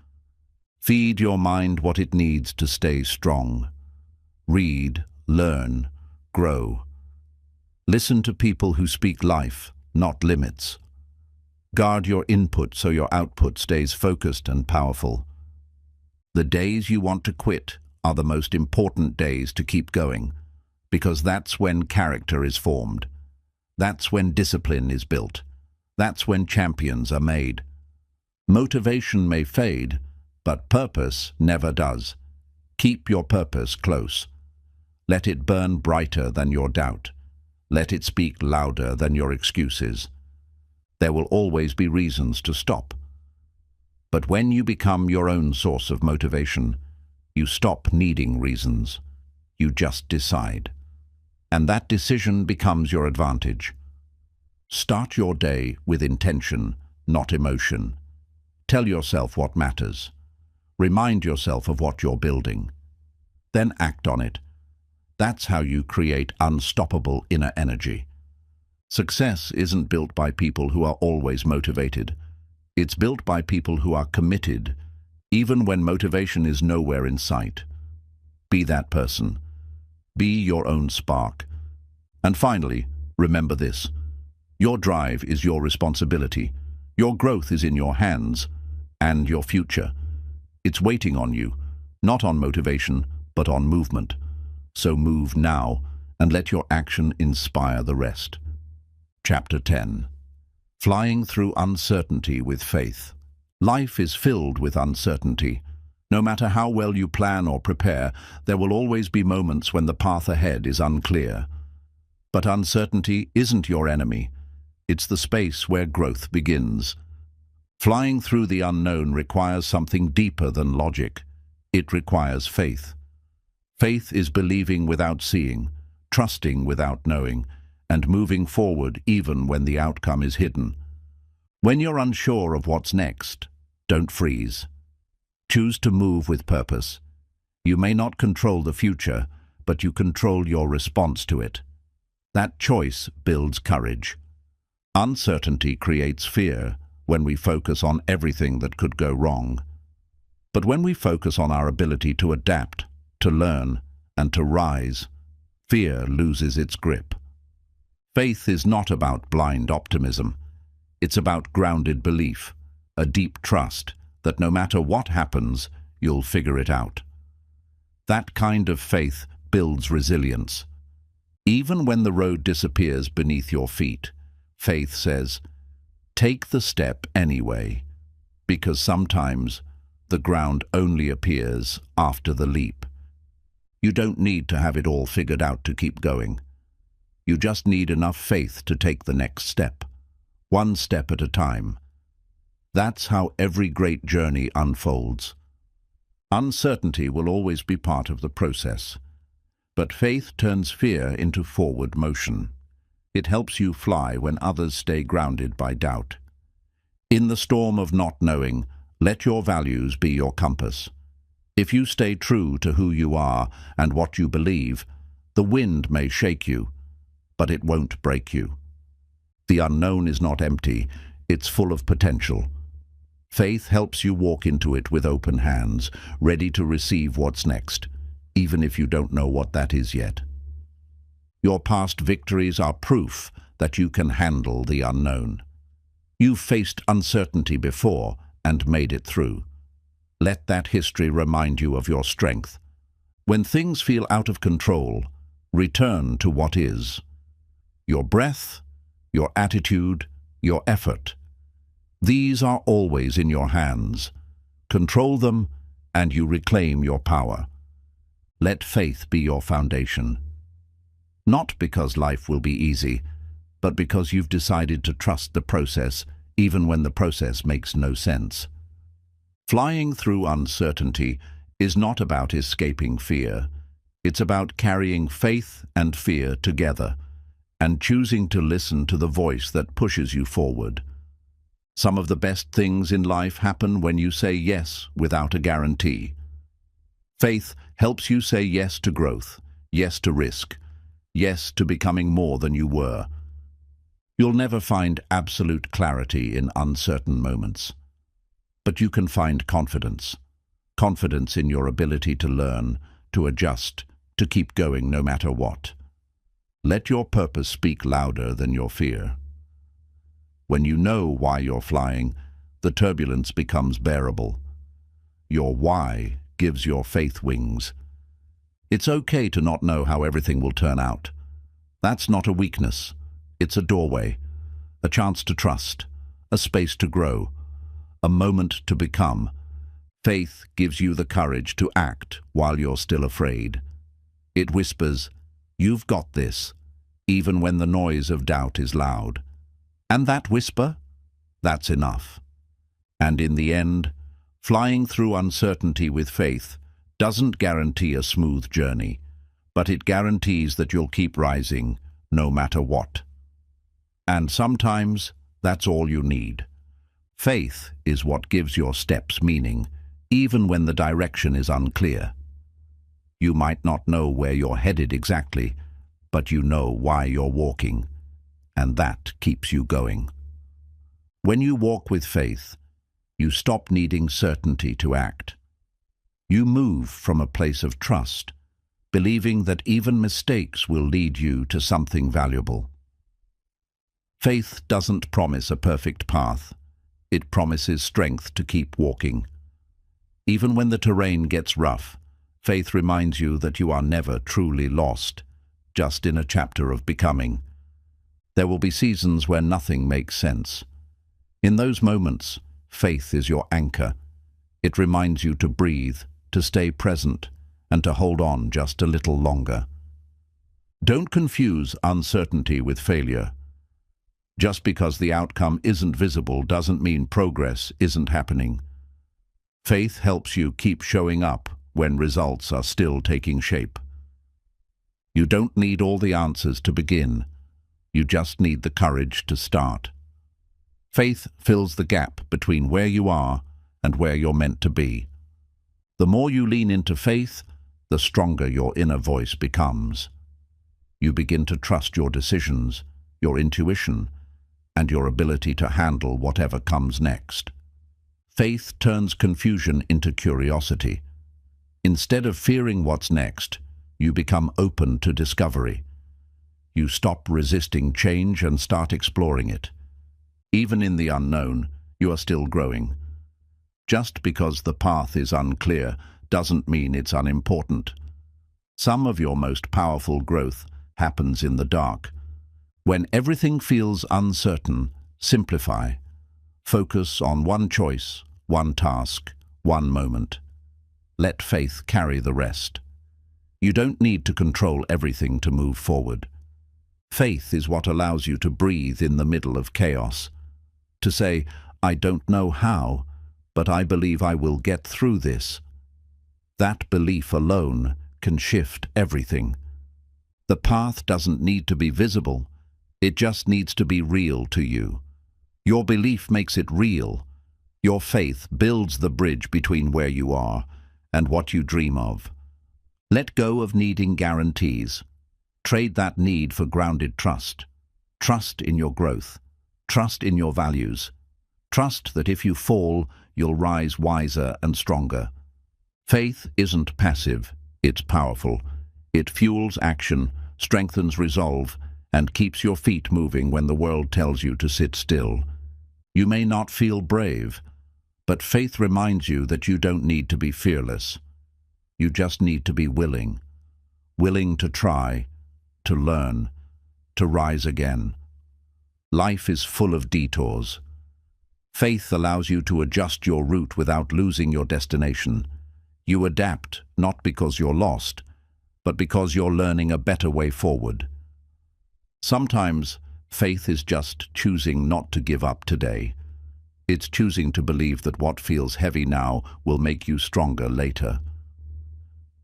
Feed your mind what it needs to stay strong. Read, learn, grow. Listen to people who speak life, not limits. Guard your input so your output stays focused and powerful. The days you want to quit are the most important days to keep going, because that's when character is formed. That's when discipline is built. That's when champions are made. Motivation may fade, but purpose never does. Keep your purpose close. Let it burn brighter than your doubt. Let it speak louder than your excuses. There will always be reasons to stop. But when you become your own source of motivation, you stop needing reasons. You just decide. And that decision becomes your advantage. Start your day with intention, not emotion. Tell yourself what matters. Remind yourself of what you're building. Then act on it. That's how you create unstoppable inner energy. Success isn't built by people who are always motivated. It's built by people who are committed, even when motivation is nowhere in sight. Be that person. Be your own spark. And finally, remember this. Your drive is your responsibility. Your growth is in your hands, and your future. It's waiting on you, not on motivation, but on movement. So move now, and let your action inspire the rest. Chapter 10. Flying through uncertainty with faith. Life is filled with uncertainty. No matter how well you plan or prepare, there will always be moments when the path ahead is unclear. But uncertainty isn't your enemy. It's the space where growth begins. Flying through the unknown requires something deeper than logic. It requires faith. Faith is believing without seeing, trusting without knowing, and moving forward even when the outcome is hidden. When you're unsure of what's next, don't freeze. Choose to move with purpose. You may not control the future, but you control your response to it. That choice builds courage. Uncertainty creates fear when we focus on everything that could go wrong. But when we focus on our ability to adapt, to learn, and to rise, fear loses its grip. Faith is not about blind optimism. It's about grounded belief, a deep trust that no matter what happens, you'll figure it out. That kind of faith builds resilience. Even when the road disappears beneath your feet, faith says, take the step anyway, because sometimes the ground only appears after the leap. You don't need to have it all figured out to keep going. You just need enough faith to take the next step, one step at a time. That's how every great journey unfolds. Uncertainty will always be part of the process, but faith turns fear into forward motion. It helps you fly when others stay grounded by doubt. In the storm of not knowing, let your values be your compass. If you stay true to who you are and what you believe, the wind may shake you, but it won't break you. The unknown is not empty, it's full of potential. Faith helps you walk into it with open hands, ready to receive what's next, even if you don't know what that is yet. Your past victories are proof that you can handle the unknown. You've faced uncertainty before and made it through. Let that history remind you of your strength. When things feel out of control, Return to what is. Your breath, your attitude, your effort. These are always in your hands. Control them, and you reclaim your power. Let faith be your foundation. Not because life will be easy, but because you've decided to trust the process, even when the process makes no sense. Flying through uncertainty is not about escaping fear. It's about carrying faith and fear together and choosing to listen to the voice that pushes you forward. Some of the best things in life happen when you say yes without a guarantee. Faith helps you say yes to growth, yes to risk, yes to becoming more than you were. You'll never find absolute clarity in uncertain moments, but you can find confidence. Confidence in your ability to learn, to adjust, to keep going no matter what. Let your purpose speak louder than your fear. When you know why you're flying, the turbulence becomes bearable. Your why gives your faith wings. It's okay to not know how everything will turn out. That's not a weakness. It's a doorway, a chance to trust, a space to grow, a moment to become. Faith gives you the courage to act while you're still afraid. It whispers, "You've got this," even when the noise of doubt is loud. And that whisper? That's enough. And in the end, flying through uncertainty with faith doesn't guarantee a smooth journey, but it guarantees that you'll keep rising no matter what. And sometimes that's all you need. Faith is what gives your steps meaning, even when the direction is unclear. You might not know where you're headed exactly, but you know why you're walking, and that keeps you going. When you walk with faith, you stop needing certainty to act. You move from a place of trust, believing that even mistakes will lead you to something valuable. Faith doesn't promise a perfect path. It promises strength to keep walking. Even when the terrain gets rough, faith reminds you that you are never truly lost, just in a chapter of becoming. There will be seasons where nothing makes sense. In those moments, faith is your anchor. It reminds you to breathe, to stay present, and to hold on just a little longer. Don't confuse uncertainty with failure. Just because the outcome isn't visible doesn't mean progress isn't happening. Faith helps you keep showing up when results are still taking shape. You don't need all the answers to begin. You just need the courage to start. Faith fills the gap between where you are and where you're meant to be. The more you lean into faith, the stronger your inner voice becomes. You begin to trust your decisions, your intuition, and your ability to handle whatever comes next. Faith turns confusion into curiosity. Instead of fearing what's next, you become open to discovery. You stop resisting change and start exploring it. Even in the unknown, you are still growing. Just because the path is unclear doesn't mean it's unimportant. Some of your most powerful growth happens in the dark. When everything feels uncertain, simplify. Focus on one choice, one task, one moment. Let faith carry the rest. You don't need to control everything to move forward. Faith is what allows you to breathe in the middle of chaos. To say, "I don't know how, but I believe I will get through this." That belief alone can shift everything. The path doesn't need to be visible. It just needs to be real to you. Your belief makes it real. Your faith builds the bridge between where you are and what you dream of. Let go of needing guarantees. Trade that need for grounded trust. Trust in your growth. Trust in your values. Trust that if you fall, you'll rise wiser and stronger. Faith isn't passive, it's powerful. It fuels action, strengthens resolve, and keeps your feet moving when the world tells you to sit still. You may not feel brave, but faith reminds you that you don't need to be fearless. You just need to be willing. Willing to try, to learn, to rise again. Life is full of detours. Faith allows you to adjust your route without losing your destination. You adapt not because you're lost, but because you're learning a better way forward. Sometimes faith is just choosing not to give up today. It's choosing to believe that what feels heavy now will make you stronger later.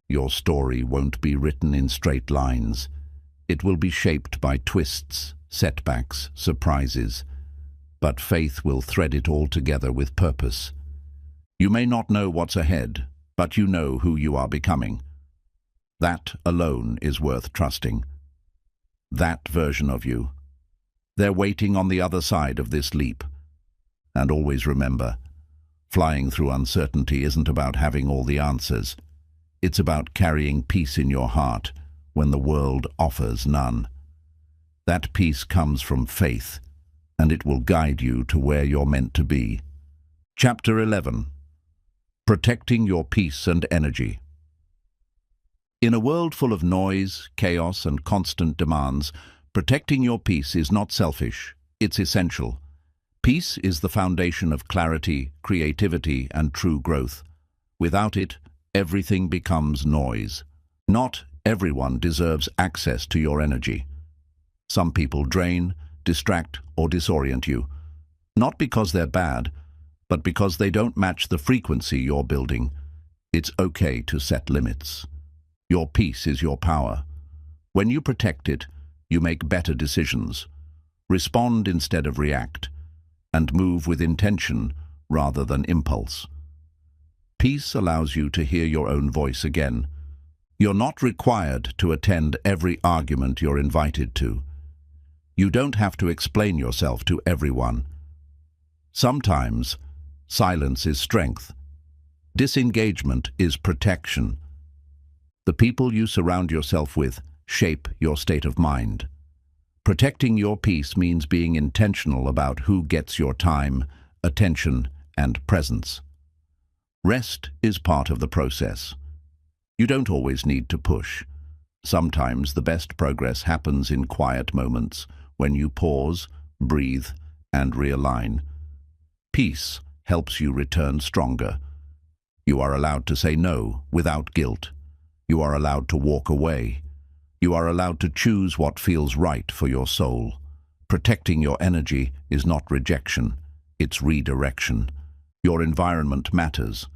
Your story won't be written in straight lines. It will be shaped by twists, setbacks, surprises. But faith will thread it all together with purpose. You may not know what's ahead, but you know who you are becoming. That alone is worth trusting. That version of you. They're waiting on the other side of this leap. And always remember, flying through uncertainty isn't about having all the answers. It's about carrying peace in your heart when the world offers none. That peace comes from faith, and it will guide you to where you're meant to be. Chapter 11. Protecting your peace and energy. In a world full of noise, chaos, and constant demands, protecting your peace is not selfish, it's essential. Peace is the foundation of clarity, creativity, and true growth. Without it, everything becomes noise. Not everyone deserves access to your energy. Some people drain, distract, or disorient you, not because they're bad, but because they don't match the frequency you're building. It's okay to set limits. Your peace is your power. When you protect it, you make better decisions, respond instead of react, and move with intention rather than impulse. Peace allows you to hear your own voice again. You're not required to attend every argument you're invited to. You don't have to explain yourself to everyone. Sometimes, silence is strength. Disengagement is protection. The people you surround yourself with shape your state of mind. Protecting your peace means being intentional about who gets your time, attention, and presence. Rest is part of the process. You don't always need to push. Sometimes the best progress happens in quiet moments, when you pause, breathe, and realign. Peace helps you return stronger. You are allowed to say no without guilt. You are allowed to walk away. You are allowed to choose what feels right for your soul. Protecting your energy is not rejection, it's redirection. Your environment matters.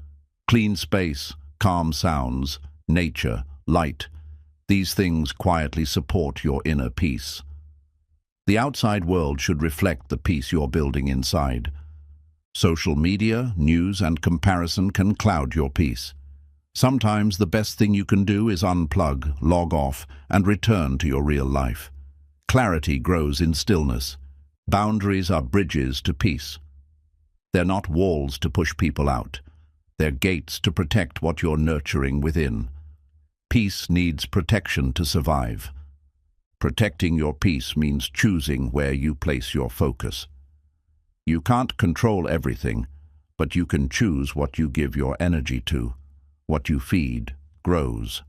Clean space, calm sounds, nature, light. These things quietly support your inner peace. The outside world should reflect the peace you're building inside. Social media, news, and comparison can cloud your peace. Sometimes the best thing you can do is unplug, log off, and return to your real life. Clarity grows in stillness. Boundaries are bridges to peace. They're not walls to push people out. They're gates to protect what you're nurturing within. Peace needs protection to survive. Protecting your peace means choosing where you place your focus. You can't control everything, but you can choose what you give your energy to. What you feed grows.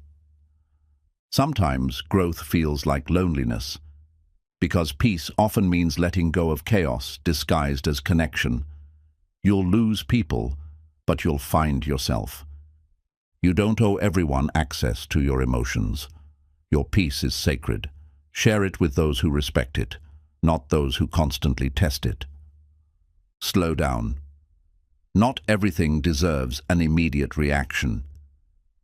Sometimes growth feels like loneliness, because peace often means letting go of chaos disguised as connection. You'll lose people, but you'll find yourself. You don't owe everyone access to your emotions. Your peace is sacred. Share it with those who respect it, not those who constantly test it. Slow down. Not everything deserves an immediate reaction.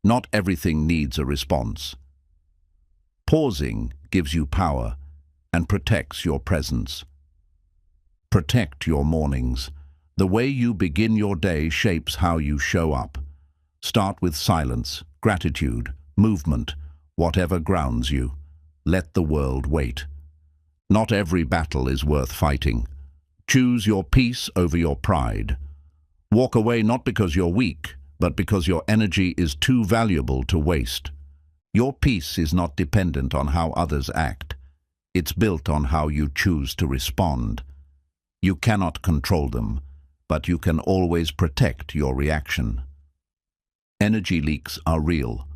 Not everything needs a response. Pausing gives you power and protects your presence. Protect your mornings. The way you begin your day shapes how you show up. Start with silence, gratitude, movement, whatever grounds you. Let the world wait. Not every battle is worth fighting. Choose your peace over your pride. Walk away not because you're weak, but because your energy is too valuable to waste. Your peace is not dependent on how others act. It's built on how you choose to respond. You cannot control them, but you can always protect your reaction. Energy leaks are real.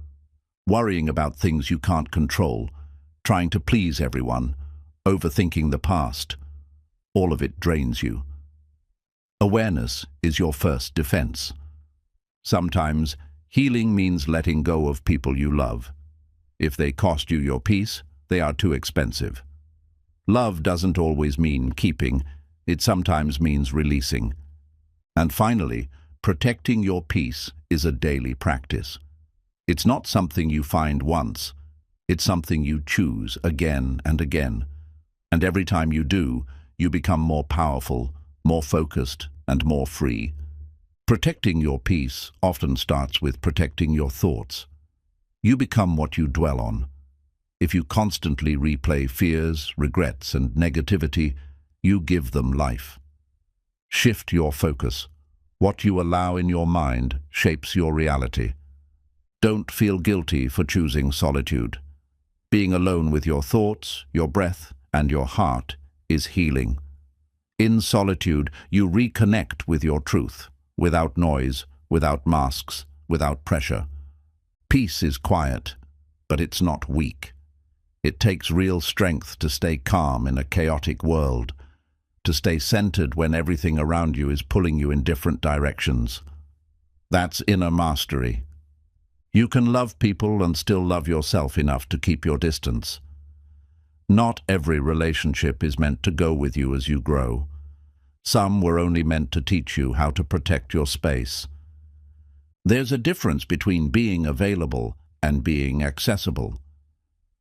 Worrying about things you can't control trying to please everyone, overthinking the past. All of it drains you. Awareness is your first defense. Sometimes, healing means letting go of people you love. If they cost you your peace, they are too expensive. Love doesn't always mean keeping, it sometimes means releasing. And finally, protecting your peace is a daily practice. It's not something you find once, it's something you choose again and again. And every time you do, you become more powerful, more focused, and more free. Protecting your peace often starts with protecting your thoughts. You become what you dwell on. If you constantly replay fears, regrets, and negativity, you give them life. Shift your focus. What you allow in your mind shapes your reality. Don't feel guilty for choosing solitude. Being alone with your thoughts, your breath, and your heart is healing. In solitude, you reconnect with your truth, without noise, without masks, without pressure. Peace is quiet, but it's not weak. It takes real strength to stay calm in a chaotic world, to stay centered when everything around you is pulling you in different directions. That's inner mastery. You can love people and still love yourself enough to keep your distance. Not every relationship is meant to go with you as you grow. Some were only meant to teach you how to protect your space. There's a difference between being available and being accessible.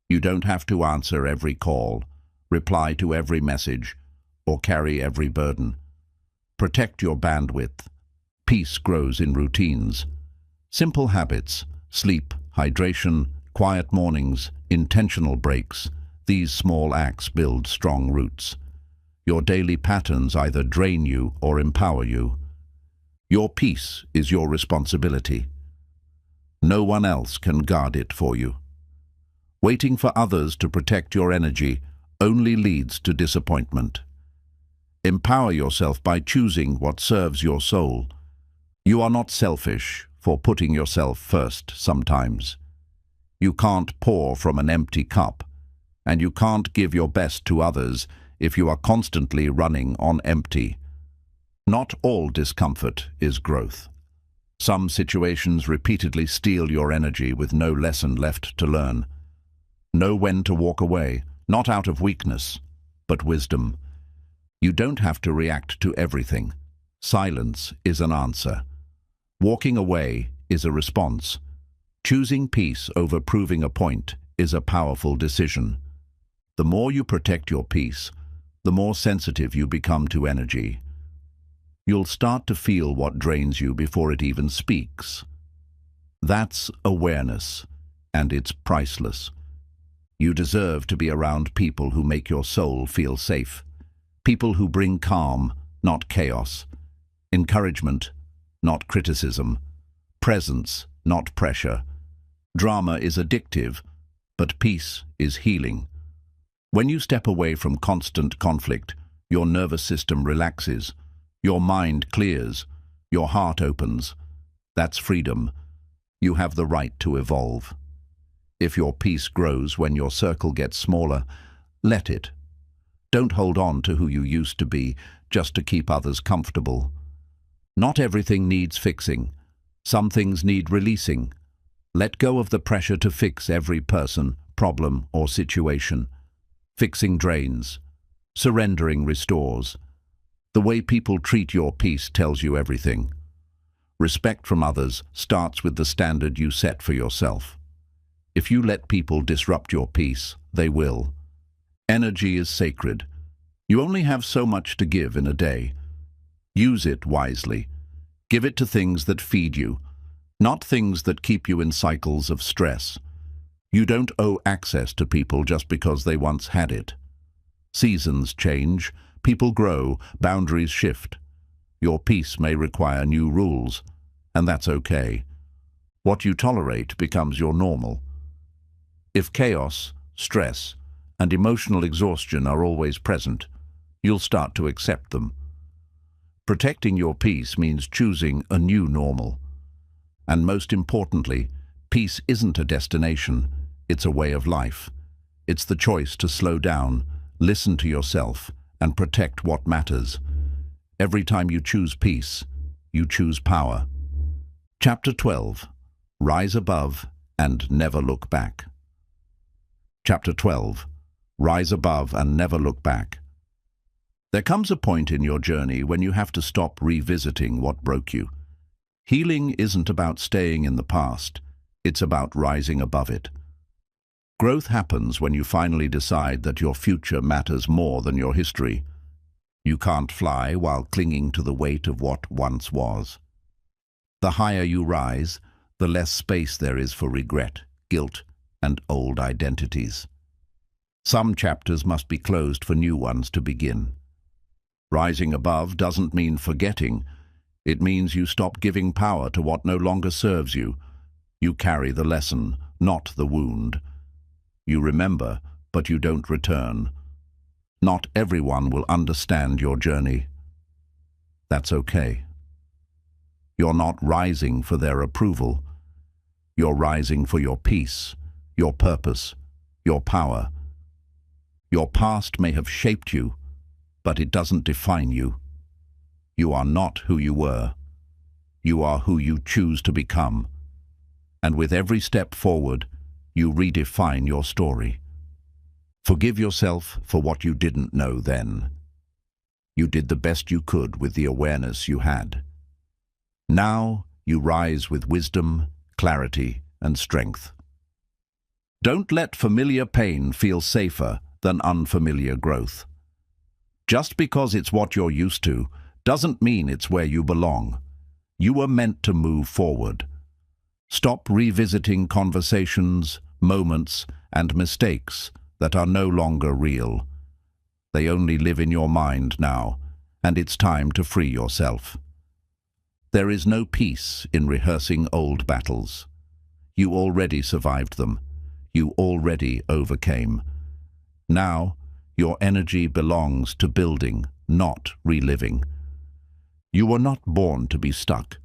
You don't have to answer every call, reply to every message, or carry every burden. Protect your bandwidth. Peace grows in routines. Simple habits, sleep, hydration, quiet mornings, intentional breaks, these small acts build strong roots. Your daily patterns either drain you or empower you. Your peace is your responsibility. No one else can guard it for you. Waiting for others to protect your energy only leads to disappointment. Empower yourself by choosing what serves your soul. You are not selfish for putting yourself first sometimes. You can't pour from an empty cup, and you can't give your best to others if you are constantly running on empty. Not all discomfort is growth. Some situations repeatedly steal your energy with no lesson left to learn. Know when to walk away, not out of weakness, but wisdom. You don't have to react to everything. Silence is an answer. Walking away is a response. Choosing peace over proving a point is a powerful decision. The more you protect your peace, the more sensitive you become to energy. You'll start to feel what drains you before it even speaks. That's awareness, and it's priceless. You deserve to be around people who make your soul feel safe. People who bring calm, not chaos. Encouragement, not criticism. Presence, not pressure. Drama is addictive, but peace is healing. When you step away from constant conflict, your nervous system relaxes, your mind clears, your heart opens. That's freedom. You have the right to evolve. If your peace grows when your circle gets smaller, let it. Don't hold on to who you used to be just to keep others comfortable. Not everything needs fixing. Some things need releasing. Let go of the pressure to fix every person, problem, or situation. Fixing drains. Surrendering restores. The way people treat your peace tells you everything. Respect from others starts with the standard you set for yourself. If you let people disrupt your peace, they will. Energy is sacred. You only have so much to give in a day. Use it wisely. Give it to things that feed you, not things that keep you in cycles of stress. You don't owe access to people just because they once had it. Seasons change, people grow, boundaries shift. Your peace may require new rules, and that's okay. What you tolerate becomes your normal. If chaos, stress, and emotional exhaustion are always present, you'll start to accept them. Protecting your peace means choosing a new normal. And most importantly, peace isn't a destination, it's a way of life. It's the choice to slow down, listen to yourself, and protect what matters. Every time you choose peace, you choose power. Chapter 12. Rise above and never look back. Chapter 12. Rise above and never look back. There comes a point in your journey when you have to stop revisiting what broke you. Healing isn't about staying in the past, it's about rising above it. Growth happens when you finally decide that your future matters more than your history. You can't fly while clinging to the weight of what once was. The higher you rise, the less space there is for regret, guilt, and old identities. Some chapters must be closed for new ones to begin. Rising above doesn't mean forgetting. It means you stop giving power to what no longer serves you. You carry the lesson, not the wound. You remember, but you don't return. Not everyone will understand your journey. That's okay. You're not rising for their approval. You're rising for your peace, your purpose, your power. Your past may have shaped you, but it doesn't define you. You are not who you were. You are who you choose to become. And with every step forward, you redefine your story. Forgive yourself for what you didn't know then. You did the best you could with the awareness you had. Now you rise with wisdom, clarity, and strength. Don't let familiar pain feel safer than unfamiliar growth. Just because it's what you're used to doesn't mean it's where you belong. You were meant to move forward. Stop revisiting conversations, moments, and mistakes that are no longer real. They only live in your mind now, and it's time to free yourself. There is no peace in rehearsing old battles. You already survived them. You already overcame. Now, your energy belongs to building, not reliving. You were not born to be stuck.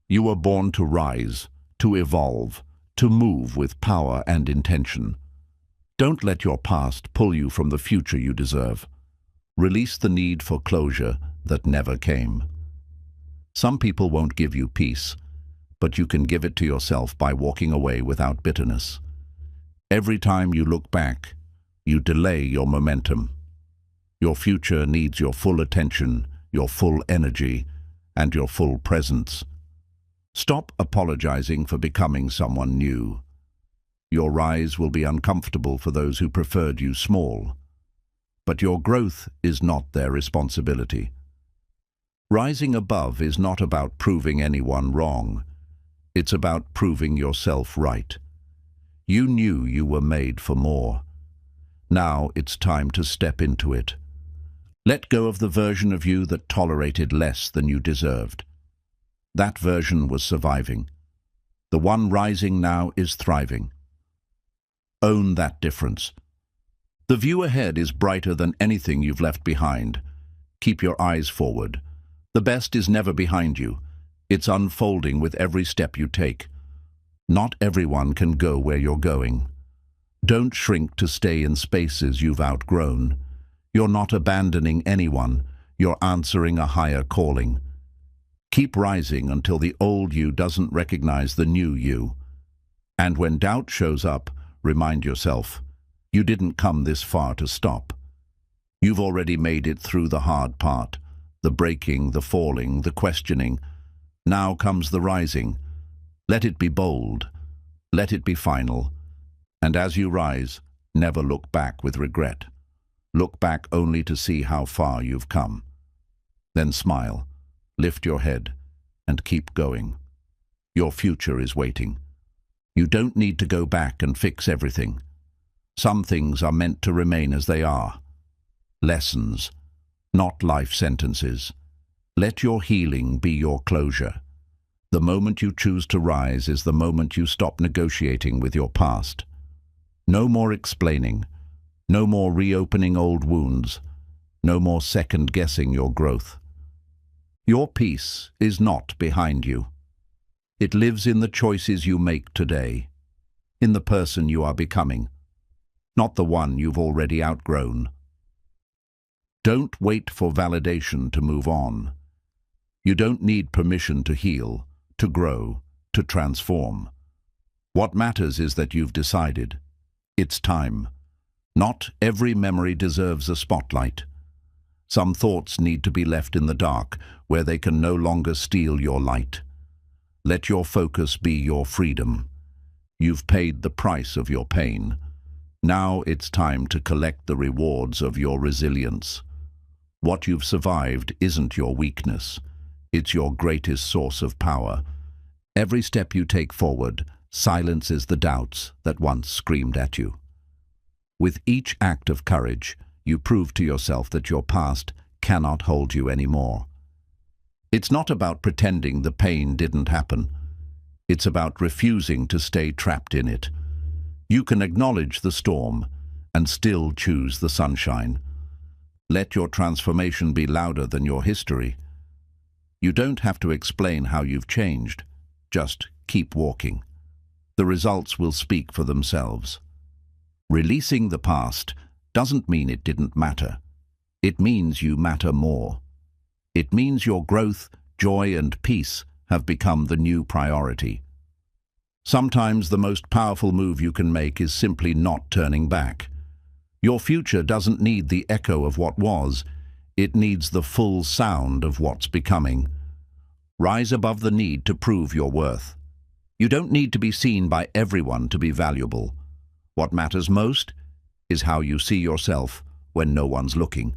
You were born to rise, to evolve, to move with power and intention. Don't let your past pull you from the future you deserve. Release the need for closure that never came. Some people won't give you peace, but you can give it to yourself by walking away without bitterness. Every time you look back, you delay your momentum. Your future needs your full attention, your full energy, and your full presence. Stop apologizing for becoming someone new. Your rise will be uncomfortable for those who preferred you small. But your growth is not their responsibility. Rising above is not about proving anyone wrong. It's about proving yourself right. You knew you were made for more. Now it's time to step into it. Let go of the version of you that tolerated less than you deserved. That version was surviving. The one rising now is thriving. Own that difference. The view ahead is brighter than anything you've left behind. Keep your eyes forward. The best is never behind you. It's unfolding with every step you take. Not everyone can go where you're going. Don't shrink to stay in spaces you've outgrown. You're not abandoning anyone. You're answering a higher calling. Keep rising until the old you doesn't recognize the new you. And when doubt shows up, remind yourself, you didn't come this far to stop. You've already made it through the hard part, the breaking, the falling, the questioning. Now comes the rising. Let it be bold. Let it be final. And as you rise, never look back with regret. Look back only to see how far you've come. Then smile, lift your head, and keep going. Your future is waiting. You don't need to go back and fix everything. Some things are meant to remain as they are. Lessons, not life sentences. Let your healing be your closure. The moment you choose to rise is the moment you stop negotiating with your past. No more explaining. No more reopening old wounds. No more second-guessing your growth. Your peace is not behind you. It lives in the choices you make today, in the person you are becoming. not the one you've already outgrown. Don't wait for validation to move on. You don't need permission to heal, to grow, to transform. What matters is that you've decided. It's time. Not every memory deserves a spotlight. Some thoughts need to be left in the dark, where they can no longer steal your light. Let your focus be your freedom. You've paid the price of your pain. Now it's time to collect the rewards of your resilience. What you've survived isn't your weakness. It's your greatest source of power. Every step you take forward silences the doubts that once screamed at you. With each act of courage, you prove to yourself that your past cannot hold you anymore. It's not about pretending the pain didn't happen. It's about refusing to stay trapped in it. You can acknowledge the storm and still choose the sunshine. Let your transformation be louder than your history. You don't have to explain how you've changed. Just keep walking. The results will speak for themselves. Releasing the past doesn't mean it didn't matter. It means you matter more. It means your growth, joy, and peace have become the new priority. Sometimes the most powerful move you can make is simply not turning back. Your future doesn't need the echo of what was. It needs the full sound of what's becoming. Rise above the need to prove your worth. You don't need to be seen by everyone to be valuable. What matters most is how you see yourself when no one's looking.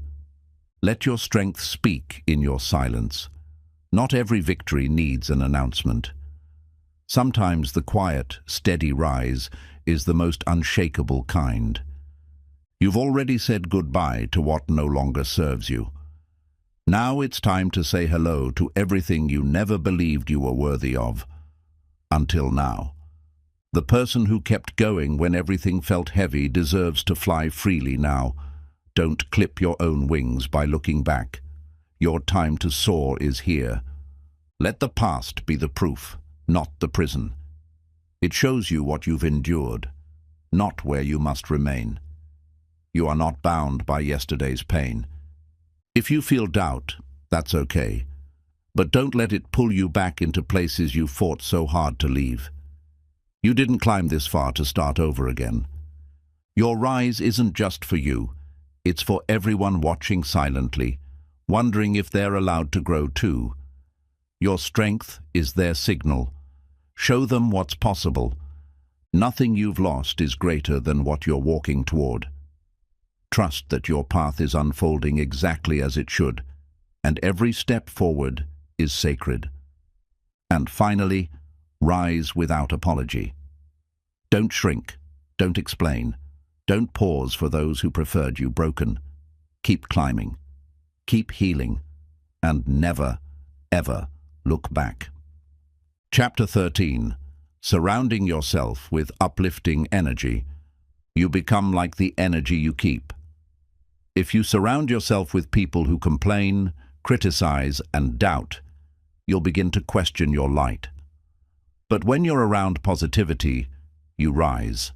Let your strength speak in your silence. Not every victory needs an announcement. Sometimes the quiet, steady rise is the most unshakable kind. You've already said goodbye to what no longer serves you. Now it's time to say hello to everything you never believed you were worthy of. Until now. The person who kept going when everything felt heavy deserves to fly freely now. Don't clip your own wings by looking back. Your time to soar is here. Let the past be the proof, not the prison. It shows you what you've endured, not where you must remain. You are not bound by yesterday's pain. If you feel doubt, that's okay. But don't let it pull you back into places you fought so hard to leave. You didn't climb this far to start over again. Your rise isn't just for you. It's for everyone watching silently, wondering if they're allowed to grow too. Your strength is their signal. Show them what's possible. Nothing you've lost is greater than what you're walking toward. Trust that your path is unfolding exactly as it should, and every step forward is sacred. And finally, rise without apology. Don't shrink, don't explain, don't pause for those who preferred you broken. Keep climbing, keep healing, and never, ever look back. Chapter 13. Surrounding yourself with uplifting energy. You become like the energy you keep. If you surround yourself with people who complain, criticize, and doubt, you'll begin to question your light. But when you're around positivity, you rise.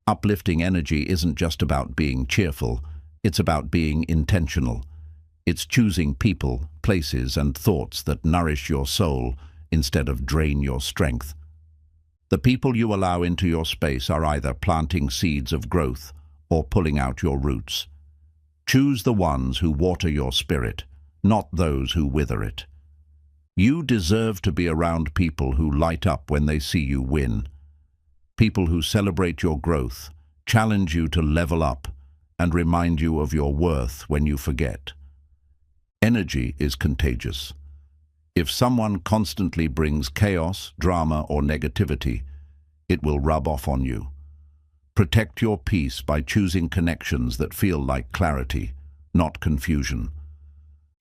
Uplifting energy isn't just about being cheerful, it's about being intentional. It's choosing people, places, and thoughts that nourish your soul instead of drain your strength. The people you allow into your space are either planting seeds of growth or pulling out your roots. Choose the ones who water your spirit, not those who wither it. You deserve to be around people who light up when they see you win. People who celebrate your growth, challenge you to level up, and remind you of your worth when you forget. Energy is contagious. If someone constantly brings chaos, drama, or negativity, it will rub off on you. Protect your peace by choosing connections that feel like clarity, not confusion.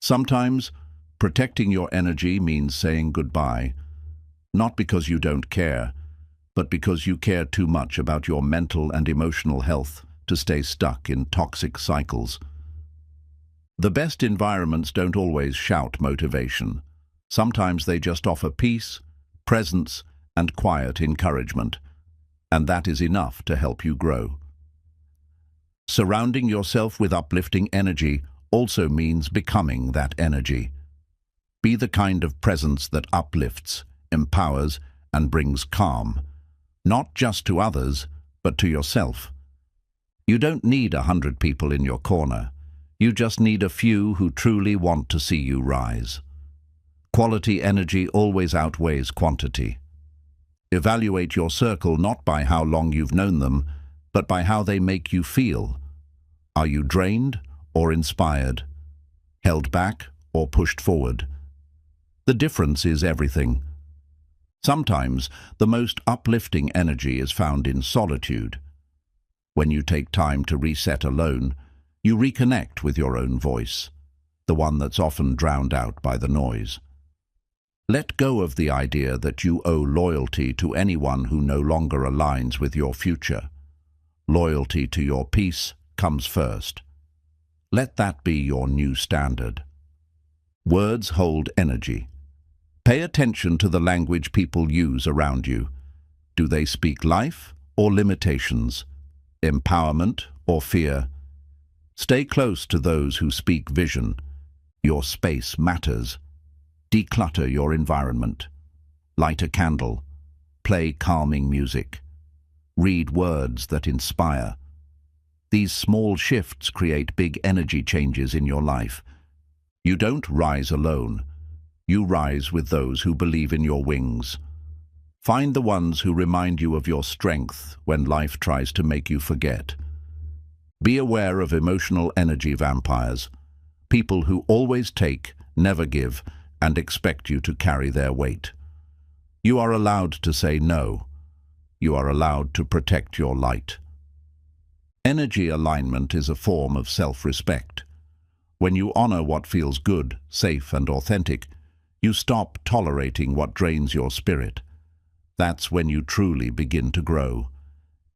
Sometimes, protecting your energy means saying goodbye, not because you don't care, but because you care too much about your mental and emotional health to stay stuck in toxic cycles. The best environments don't always shout motivation. Sometimes they just offer peace, presence, and quiet encouragement, and that is enough to help you grow. Surrounding yourself with uplifting energy also means becoming that energy. Be the kind of presence that uplifts, empowers, and brings calm, not just to others, but to yourself. You don't need 100 people in your corner. You just need a few who truly want to see you rise. Quality energy always outweighs quantity. Evaluate your circle not by how long you've known them, but by how they make you feel. Are you drained or inspired? Held back or pushed forward? The difference is everything. Sometimes the most uplifting energy is found in solitude. When you take time to reset alone, you reconnect with your own voice, the one that's often drowned out by the noise. Let go of the idea that you owe loyalty to anyone who no longer aligns with your future. Loyalty to your peace comes first. Let that be your new standard. Words hold energy. Pay attention to the language people use around you. Do they speak life or limitations? Empowerment or fear? Stay close to those who speak vision. Your space matters. Declutter your environment. Light a candle. Play calming music. Read words that inspire. These small shifts create big energy changes in your life. You don't rise alone. You rise with those who believe in your wings. Find the ones who remind you of your strength when life tries to make you forget. Be aware of emotional energy vampires, people who always take, never give, and expect you to carry their weight. You are allowed to say no. You are allowed to protect your light. Energy alignment is a form of self-respect. When you honor what feels good, safe, and authentic, you stop tolerating what drains your spirit. That's when you truly begin to grow.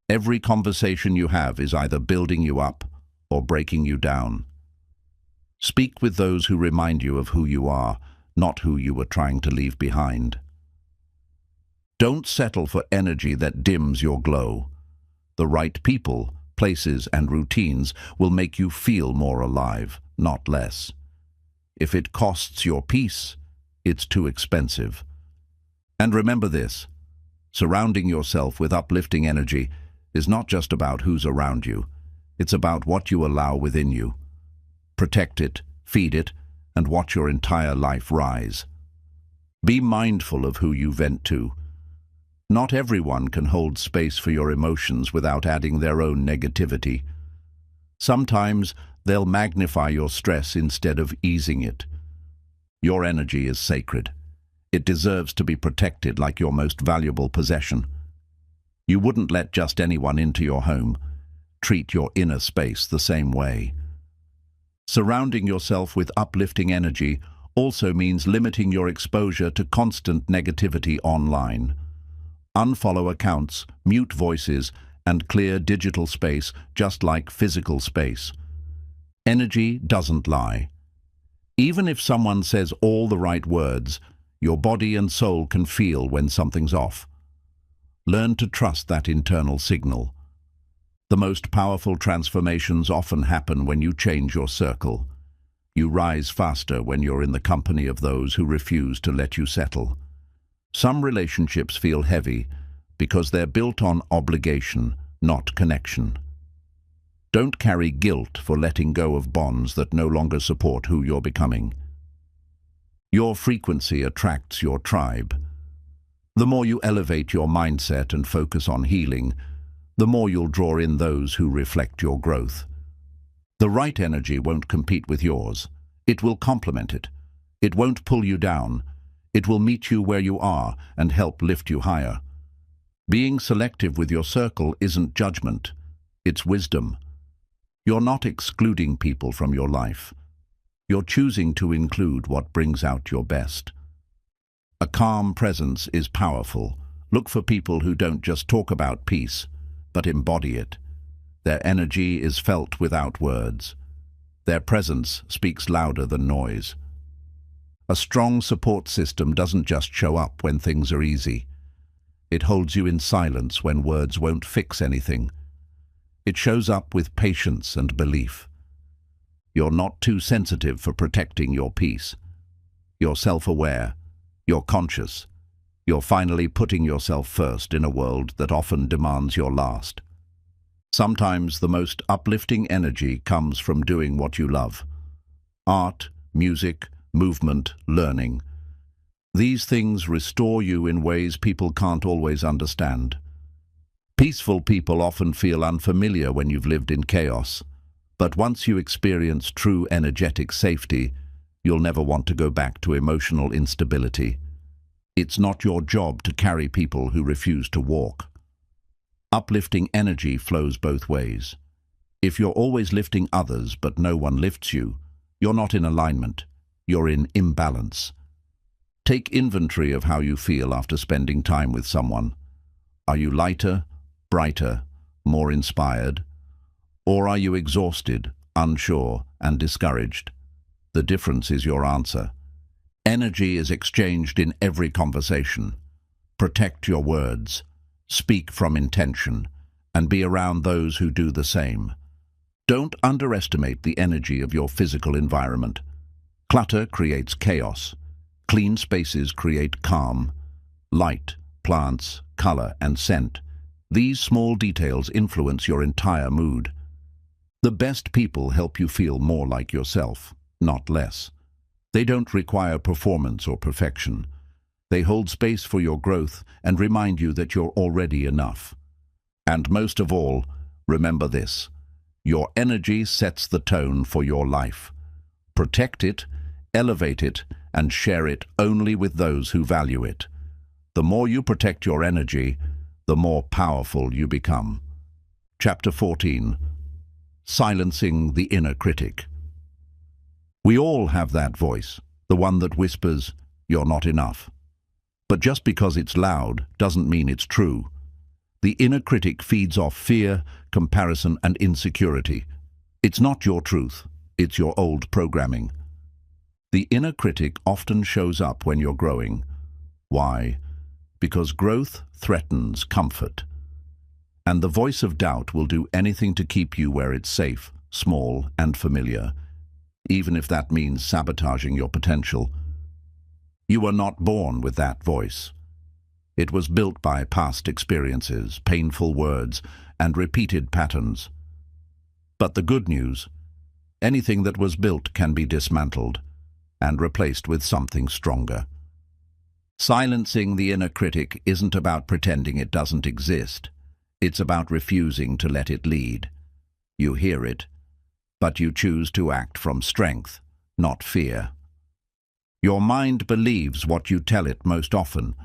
Every conversation you have is either building you up or breaking you down. Speak with those who remind you of who you are, not who you were trying to leave behind. Don't settle for energy that dims your glow. The right people, places, and routines will make you feel more alive, not less. If it costs your peace, it's too expensive. And remember this, surrounding yourself with uplifting energy is not just about who's around you. It's about what you allow within you. Protect it, feed it, and watch your entire life rise. Be mindful of who you vent to. Not everyone can hold space for your emotions without adding their own negativity. Sometimes they'll magnify your stress instead of easing it. Your energy is sacred. It deserves to be protected like your most valuable possession. You wouldn't let just anyone into your home. Treat your inner space the same way. Surrounding yourself with uplifting energy also means limiting your exposure to constant negativity online. Unfollow accounts, mute voices, and clear digital space just like physical space. Energy doesn't lie. Even if someone says all the right words, your body and soul can feel when something's off. Learn to trust that internal signal. The most powerful transformations often happen when you change your circle. You rise faster when you're in the company of those who refuse to let you settle. Some relationships feel heavy because they're built on obligation, not connection. Don't carry guilt for letting go of bonds that no longer support who you're becoming. Your frequency attracts your tribe. The more you elevate your mindset and focus on healing, the more you'll draw in those who reflect your growth. The right energy won't compete with yours. It will complement it. It won't pull you down. It will meet you where you are and help lift you higher. Being selective with your circle isn't judgment. It's wisdom. You're not excluding people from your life. You're choosing to include what brings out your best. A calm presence is powerful. Look for people who don't just talk about peace, but embody it. Their energy is felt without words. Their presence speaks louder than noise. A strong support system doesn't just show up when things are easy. It holds you in silence when words won't fix anything. It shows up with patience and belief. You're not too sensitive for protecting your peace. You're self-aware. You're conscious. You're finally putting yourself first in a world that often demands your last. Sometimes the most uplifting energy comes from doing what you love. Art, music, movement, learning. These things restore you in ways people can't always understand. Peaceful people often feel unfamiliar when you've lived in chaos, but once you experience true energetic safety, you'll never want to go back to emotional instability. It's not your job to carry people who refuse to walk. Uplifting energy flows both ways. If you're always lifting others but no one lifts you, you're not in alignment. You're in imbalance. Take inventory of how you feel after spending time with someone. Are you lighter, brighter, more inspired? Or are you exhausted, unsure, and discouraged? The difference is your answer. Energy is exchanged in every conversation. Protect your words, speak from intention, and be around those who do the same. Don't underestimate the energy of your physical environment. Clutter creates chaos. Clean spaces create calm. Light, plants, color, and scent. These small details influence your entire mood. The best people help you feel more like yourself, not less. They don't require performance or perfection. They hold space for your growth and remind you that you're already enough. And most of all, remember this: your energy sets the tone for your life. Protect it, elevate it, and share it only with those who value it. The more you protect your energy, the more powerful you become. Chapter 14. Silencing the Inner Critic. We all have that voice, the one that whispers, "You're not enough." But just because it's loud doesn't mean it's true. The inner critic feeds off fear, comparison, and insecurity. It's not your truth, it's your old programming. The inner critic often shows up when you're growing. Why? Because growth threatens comfort. And the voice of doubt will do anything to keep you where it's safe, small, and familiar, even if that means sabotaging your potential. You were not born with that voice. It was built by past experiences, painful words, and repeated patterns. But the good news: anything that was built can be dismantled and replaced with something stronger. Silencing the inner critic isn't about pretending it doesn't exist. It's about refusing to let it lead. You hear it, but you choose to act from strength, not fear. Your mind believes what you tell it most often.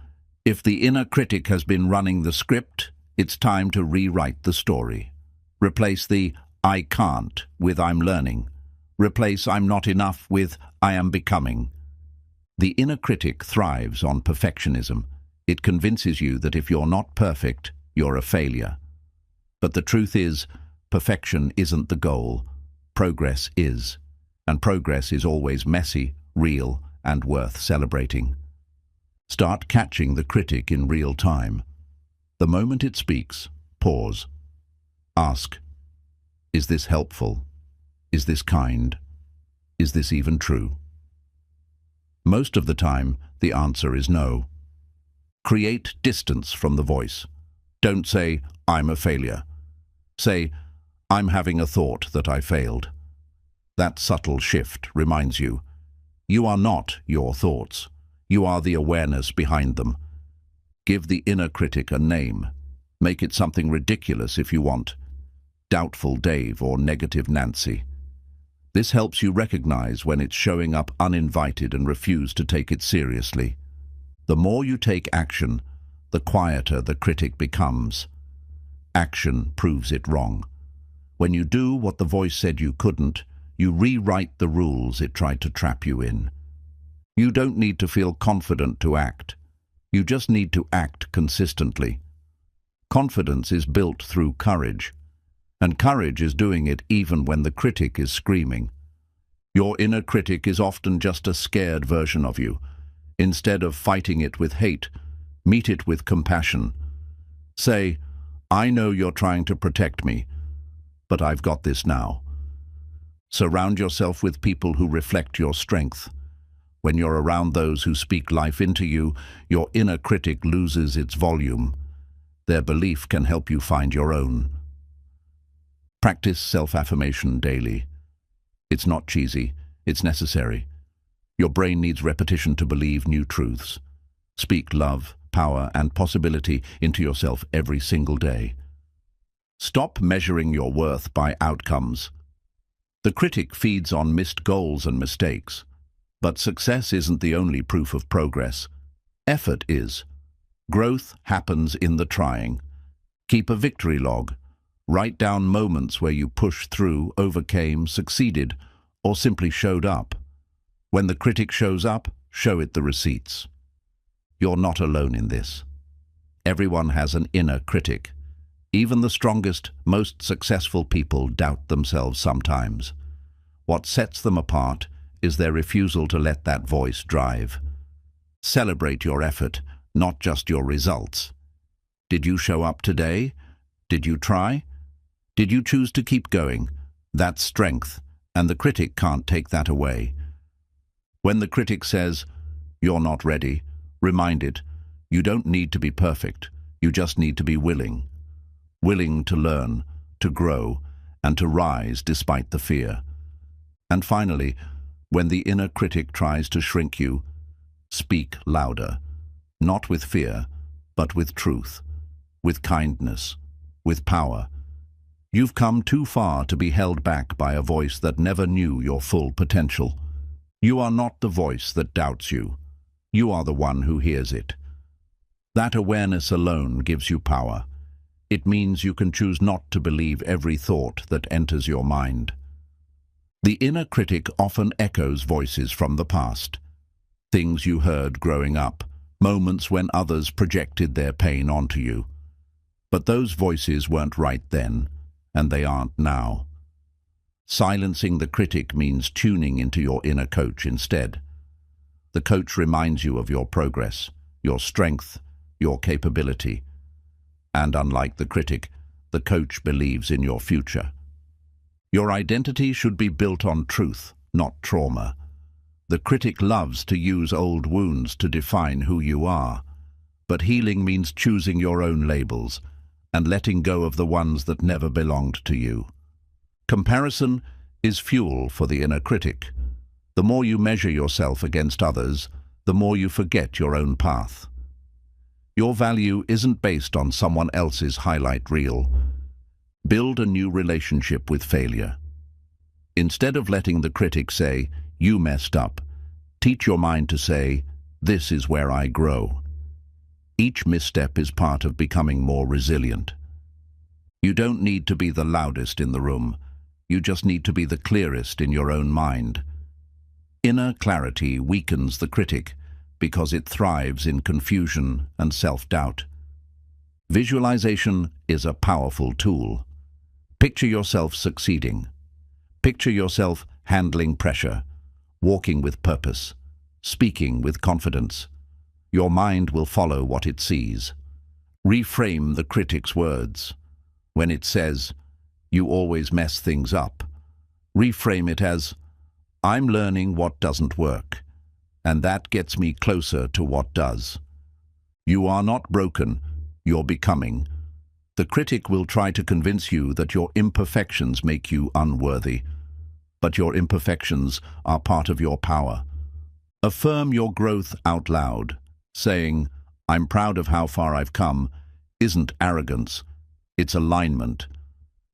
If the inner critic has been running the script, it's time to rewrite the story. Replace the "I can't" with "I'm learning." Replace "I'm not enough" with "I am becoming." The inner critic thrives on perfectionism. It convinces you that if you're not perfect, you're a failure. But the truth is, perfection isn't the goal. Progress is. And progress is always messy, real, and worth celebrating. Start catching the critic in real time. The moment it speaks, pause. Ask, is this helpful? Is this kind? Is this even true? Most of the time, the answer is no. Create distance from the voice. Don't say, "I'm a failure." Say, "I'm having a thought that I failed." That subtle shift reminds you, you are not your thoughts. You are the awareness behind them. Give the inner critic a name. Make it something ridiculous if you want. Doubtful Dave or Negative Nancy. This helps you recognize when it's showing up uninvited and refuse to take it seriously. The more you take action, the quieter the critic becomes. Action proves it wrong. When you do what the voice said you couldn't, you rewrite the rules it tried to trap you in. You don't need to feel confident to act. You just need to act consistently. Confidence is built through courage, and courage is doing it even when the critic is screaming. Your inner critic is often just a scared version of you. Instead of fighting it with hate, meet it with compassion. Say, "I know you're trying to protect me, but I've got this now. Surround yourself with people who reflect your strength. When you're around those who speak life into you, your inner critic loses its volume. Their belief can help you find your own. Practice self-affirmation daily. It's not cheesy, it's necessary. Your brain needs repetition to believe new truths. Speak love, power, and possibility into yourself every single day. Stop measuring your worth by outcomes. The critic feeds on missed goals and mistakes. But success isn't the only proof of progress. Effort is. Growth happens in the trying. Keep a victory log. Write down moments where you pushed through, overcame, succeeded, or simply showed up. When the critic shows up, show it the receipts. You're not alone in this. Everyone has an inner critic. Even the strongest, most successful people doubt themselves sometimes. What sets them apart is their refusal to let that voice drive. Celebrate your effort, not just your results. Did you show up today? Did you try? Did you choose to keep going? That's strength, and the critic can't take that away. When the critic says, "You're not ready," remind it, you don't need to be perfect, you just need to be willing. Willing to learn, to grow, and to rise despite the fear. And finally, when the inner critic tries to shrink you, speak louder, not with fear, but with truth, with kindness, with power. You've come too far to be held back by a voice that never knew your full potential. You are not the voice that doubts you. You are the one who hears it. That awareness alone gives you power. It means you can choose not to believe every thought that enters your mind. The inner critic often echoes voices from the past. Things you heard growing up, moments when others projected their pain onto you. But those voices weren't right then, and they aren't now. Silencing the critic means tuning into your inner coach instead. The coach reminds you of your progress, your strength, your capability. And unlike the critic, the coach believes in your future. Your identity should be built on truth, not trauma. The critic loves to use old wounds to define who you are. But healing means choosing your own labels and letting go of the ones that never belonged to you. Comparison is fuel for the inner critic. The more you measure yourself against others, the more you forget your own path. Your value isn't based on someone else's highlight reel. Build a new relationship with failure. Instead of letting the critic say, "You messed up," teach your mind to say, "This is where I grow." Each misstep is part of becoming more resilient. You don't need to be the loudest in the room. You just need to be the clearest in your own mind. Inner clarity weakens the critic because it thrives in confusion and self-doubt. Visualization is a powerful tool. Picture yourself succeeding. Picture yourself handling pressure, walking with purpose, speaking with confidence. Your mind will follow what it sees. Reframe the critic's words. When it says, "You always mess things up," reframe it as, "I'm learning what doesn't work, and that gets me closer to what does." You are not broken, you're becoming. The critic will try to convince you that your imperfections make you unworthy, but your imperfections are part of your power. Affirm your growth out loud. Saying, "I'm proud of how far I've come," isn't arrogance, it's alignment.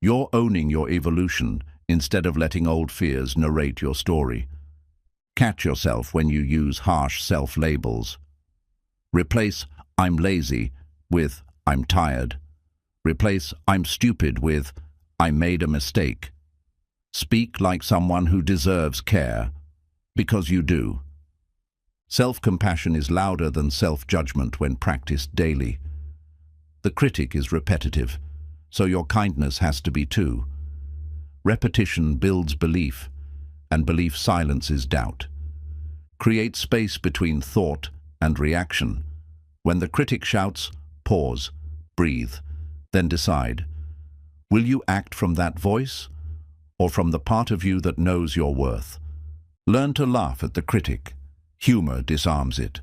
You're owning your evolution instead of letting old fears narrate your story. Catch yourself when you use harsh self-labels. Replace "I'm lazy" with "I'm tired." Replace "I'm stupid" with "I made a mistake." Speak like someone who deserves care, because you do. Self-compassion is louder than self-judgment when practiced daily. The critic is repetitive, so your kindness has to be too. Repetition builds belief, and belief silences doubt. Create space between thought and reaction. When the critic shouts, pause, breathe, then decide. Will you act from that voice, or from the part of you that knows your worth? Learn to laugh at the critic. Humor disarms it.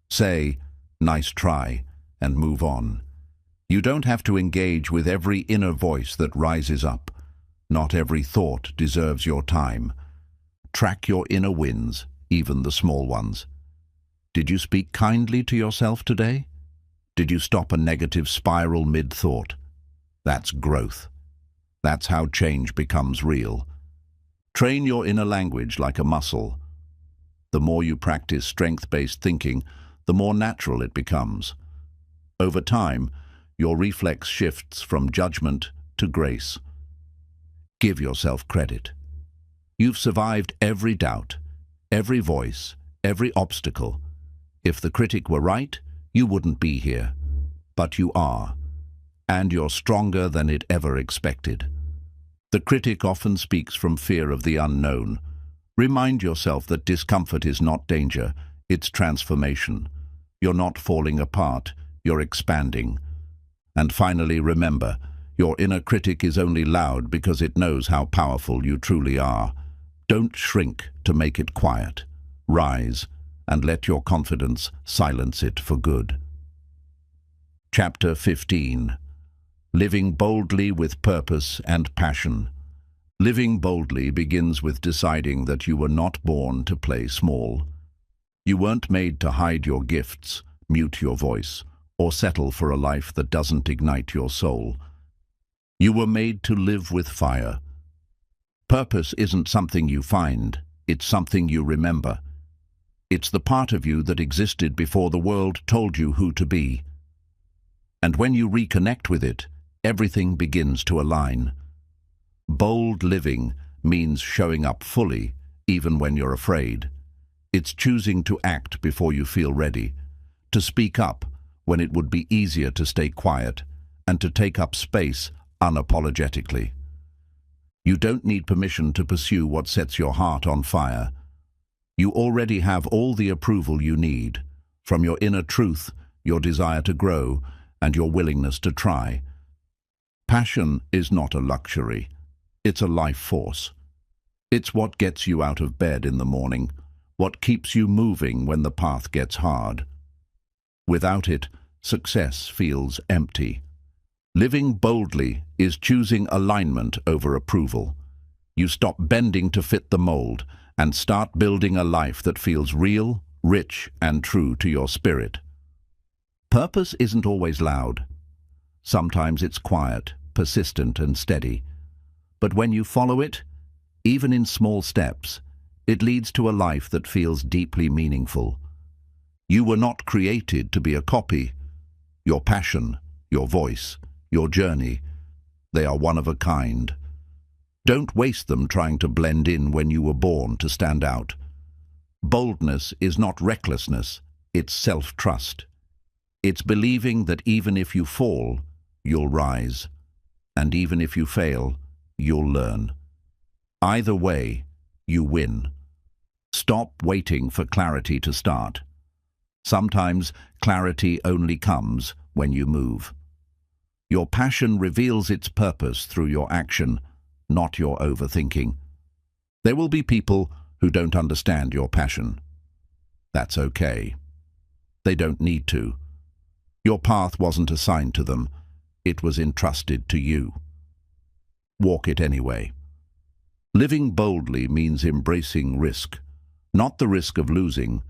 Say, "Nice try," and move on. You don't have to engage with every inner voice that rises up. Not every thought deserves your time. Track your inner wins, even the small ones. Did you speak kindly to yourself today? Did you stop a negative spiral mid-thought? That's growth. That's how change becomes real. Train your inner language like a muscle. The more you practice strength-based thinking, the more natural it becomes. Over time, your reflex shifts from judgment to grace. Give yourself credit. You've survived every doubt, every voice, every obstacle. If the critic were right, you wouldn't be here. But you are, and you're stronger than it ever expected. The critic often speaks from fear of the unknown. Remind yourself that discomfort is not danger, it's transformation. You're not falling apart, you're expanding. And finally, remember, your inner critic is only loud because it knows how powerful you truly are. Don't shrink to make it quiet. Rise, and let your confidence silence it for good. Chapter 15. Living boldly with purpose and passion. Living boldly begins with deciding that you were not born to play small. You weren't made to hide your gifts, mute your voice, or settle for a life that doesn't ignite your soul. You were made to live with fire. Purpose isn't something you find, it's something you remember. It's the part of you that existed before the world told you who to be. And when you reconnect with it, everything begins to align. Bold living means showing up fully, even when you're afraid. It's choosing to act before you feel ready, to speak up when it would be easier to stay quiet, and to take up space unapologetically. You don't need permission to pursue what sets your heart on fire. You already have all the approval you need, from your inner truth, your desire to grow, and your willingness to try. Passion is not a luxury. It's a life force. It's what gets you out of bed in the morning, what keeps you moving when the path gets hard. Without it, success feels empty. Living boldly is choosing alignment over approval. You stop bending to fit the mold and start building a life that feels real, rich, and true to your spirit. Purpose isn't always loud. Sometimes it's quiet, persistent, and steady. But when you follow it, even in small steps, it leads to a life that feels deeply meaningful. You were not created to be a copy. Your passion, your voice, your journey, they are one of a kind. Don't waste them trying to blend in when you were born to stand out. Boldness is not recklessness, it's self-trust. It's believing that even if you fall, you'll rise. And even if you fail, you'll learn. Either way, you win. Stop waiting for clarity to start. Sometimes clarity only comes when you move. Your passion reveals its purpose through your action, not your overthinking. There will be people who don't understand your passion. That's okay. They don't need to. Your path wasn't assigned to them. It was entrusted to you. Walk it anyway. Living boldly means embracing risk. Not the risk of losing,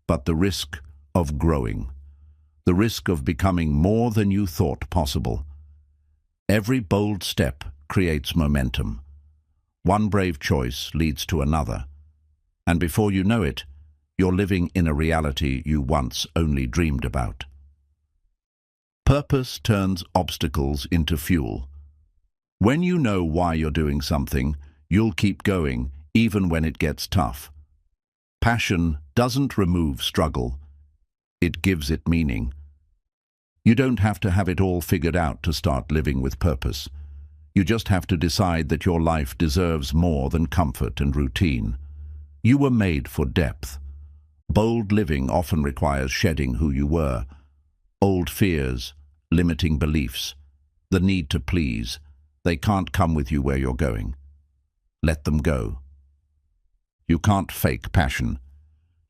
but the risk of growing. The risk of becoming more than you thought possible. Every bold step creates momentum. One brave choice leads to another. And before you know it, you're living in a reality you once only dreamed about. Purpose turns obstacles into fuel. When you know why you're doing something, you'll keep going, even when it gets tough. Passion doesn't remove struggle. It gives it meaning. You don't have to have it all figured out to start living with purpose. You just have to decide that your life deserves more than comfort and routine. You were made for depth. Bold living often requires shedding who you were. Old fears, limiting beliefs, the need to please, They can't come with you where you're going. Let them go. You can't fake passion.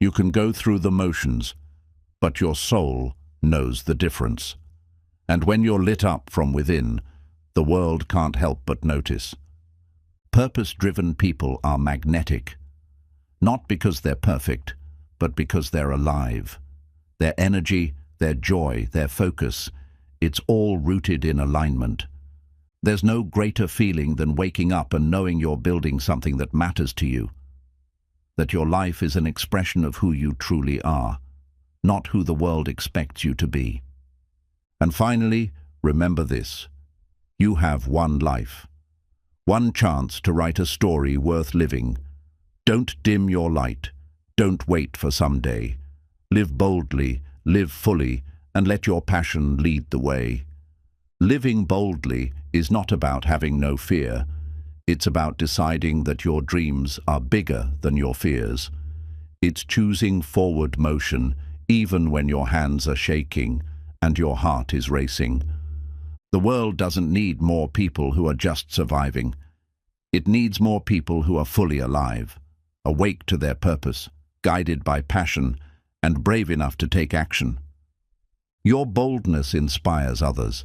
You can go through the motions, but your soul knows the difference. And when you're lit up from within, the world can't help but notice. Purpose-driven people are magnetic, not because they're perfect, but because they're alive. Their energy, their joy, their focus, it's all rooted in alignment. There's no greater feeling than waking up and knowing you're building something that matters to you, that your life is an expression of who you truly are, not who the world expects you to be. And finally, remember this: you have one life, one chance to write a story worth living. Don't dim your light. Don't wait for someday. Live boldly, live fully, and let your passion lead the way. Living boldly is not about having no fear. It's about deciding that your dreams are bigger than your fears. It's choosing forward motion, even when your hands are shaking and your heart is racing. The world doesn't need more people who are just surviving. It needs more people who are fully alive, awake to their purpose, guided by passion, and brave enough to take action. Your boldness inspires others.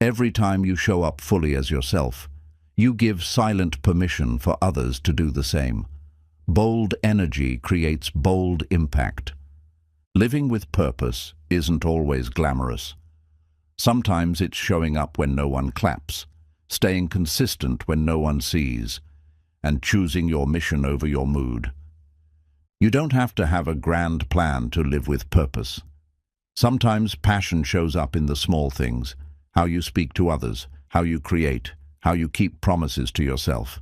Every time you show up fully as yourself, you give silent permission for others to do the same. Bold energy creates bold impact. Living with purpose isn't always glamorous. Sometimes it's showing up when no one claps, staying consistent when no one sees, and choosing your mission over your mood. You don't have to have a grand plan to live with purpose. Sometimes passion shows up in the small things: how you speak to others, how you create, how you keep promises to yourself.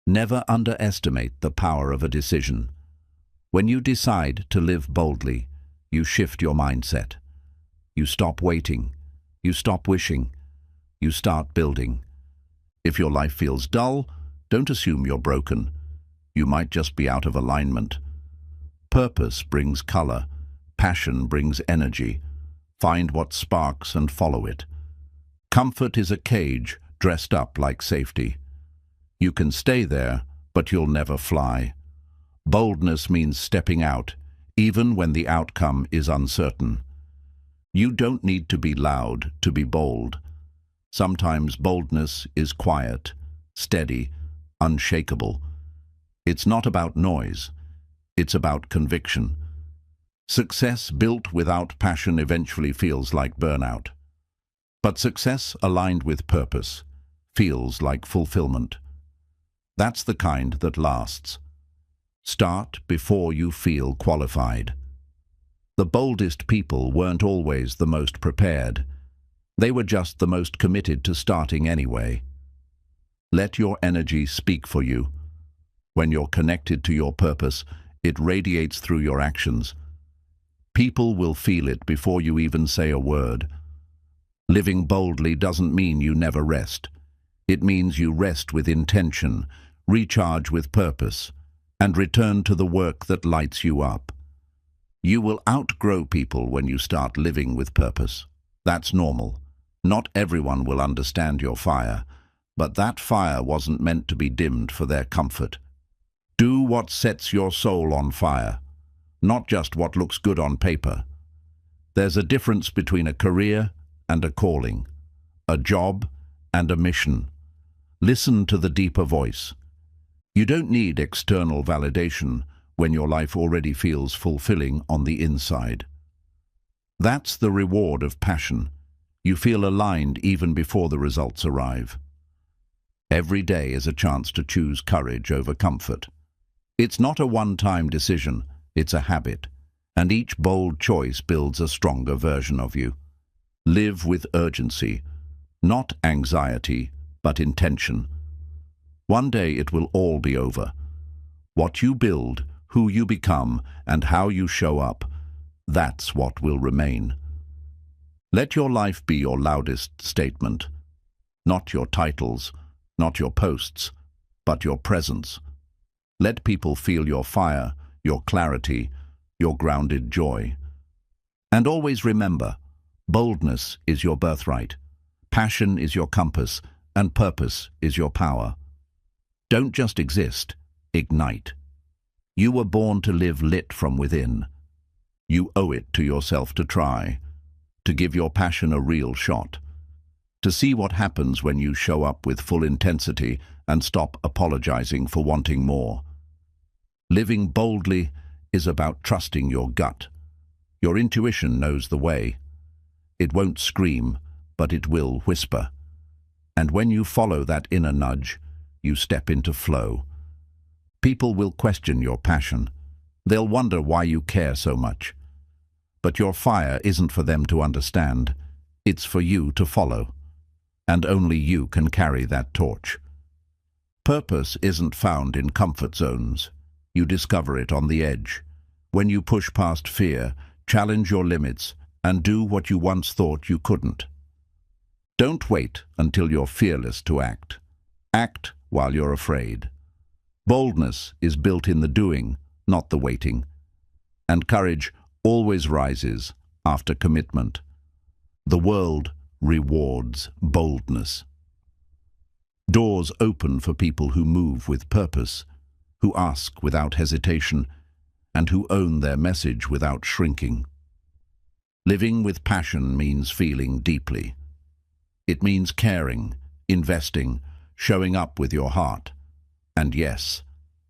Never underestimate the power of a decision. When you decide to live boldly, you shift your mindset. You stop waiting. You stop wishing. You start building. If your life feels dull, don't assume you're broken. You might just be out of alignment. Purpose brings color. Passion brings energy. Find what sparks and follow it. Comfort is a cage dressed up like safety. You can stay there, but you'll never fly. Boldness means stepping out, even when the outcome is uncertain. You don't need to be loud to be bold. Sometimes boldness is quiet, steady, unshakable. It's not about noise. It's about conviction. Success built without passion eventually feels like burnout. But success aligned with purpose feels like fulfillment. That's the kind that lasts. Start before you feel qualified. The boldest people weren't always the most prepared. They were just the most committed to starting anyway. Let your energy speak for you. When you're connected to your purpose, it radiates through your actions. People will feel it before you even say a word. Living boldly doesn't mean you never rest. It means you rest with intention, recharge with purpose, and return to the work that lights you up. You will outgrow people when you start living with purpose. That's normal. Not everyone will understand your fire, but that fire wasn't meant to be dimmed for their comfort. Do what sets your soul on fire, not just what looks good on paper. There's a difference between a career and a calling, a job and a mission. Listen to the deeper voice. You don't need external validation when your life already feels fulfilling on the inside. That's the reward of passion. You feel aligned even before the results arrive. Every day is a chance to choose courage over comfort. It's not a one-time decision, it's a habit, and each bold choice builds a stronger version of you. Live with urgency, not anxiety, but intention. One day it will all be over. What you build, who you become, and how you show up, that's what will remain. Let your life be your loudest statement. Not your titles, not your posts, but your presence. Let people feel your fire, your clarity, your grounded joy. And always remember, boldness is your birthright. Passion is your compass, and purpose is your power. Don't just exist, ignite. You were born to live lit from within. You owe it to yourself to try, to give your passion a real shot, to see what happens when you show up with full intensity and stop apologizing for wanting more. Living boldly is about trusting your gut. Your intuition knows the way. It won't scream, but it will whisper. And when you follow that inner nudge, you step into flow. People will question your passion. They'll wonder why you care so much. But your fire isn't for them to understand. It's for you to follow. And only you can carry that torch. Purpose isn't found in comfort zones. You discover it on the edge. When you push past fear, challenge your limits, and do what you once thought you couldn't. Don't wait until you're fearless to act. Act while you're afraid. Boldness is built in the doing, not the waiting. And courage always rises after commitment. The world rewards boldness. Doors open for people who move with purpose, who ask without hesitation, and who own their message without shrinking. Living with passion means feeling deeply. It means caring, investing, showing up with your heart. And yes,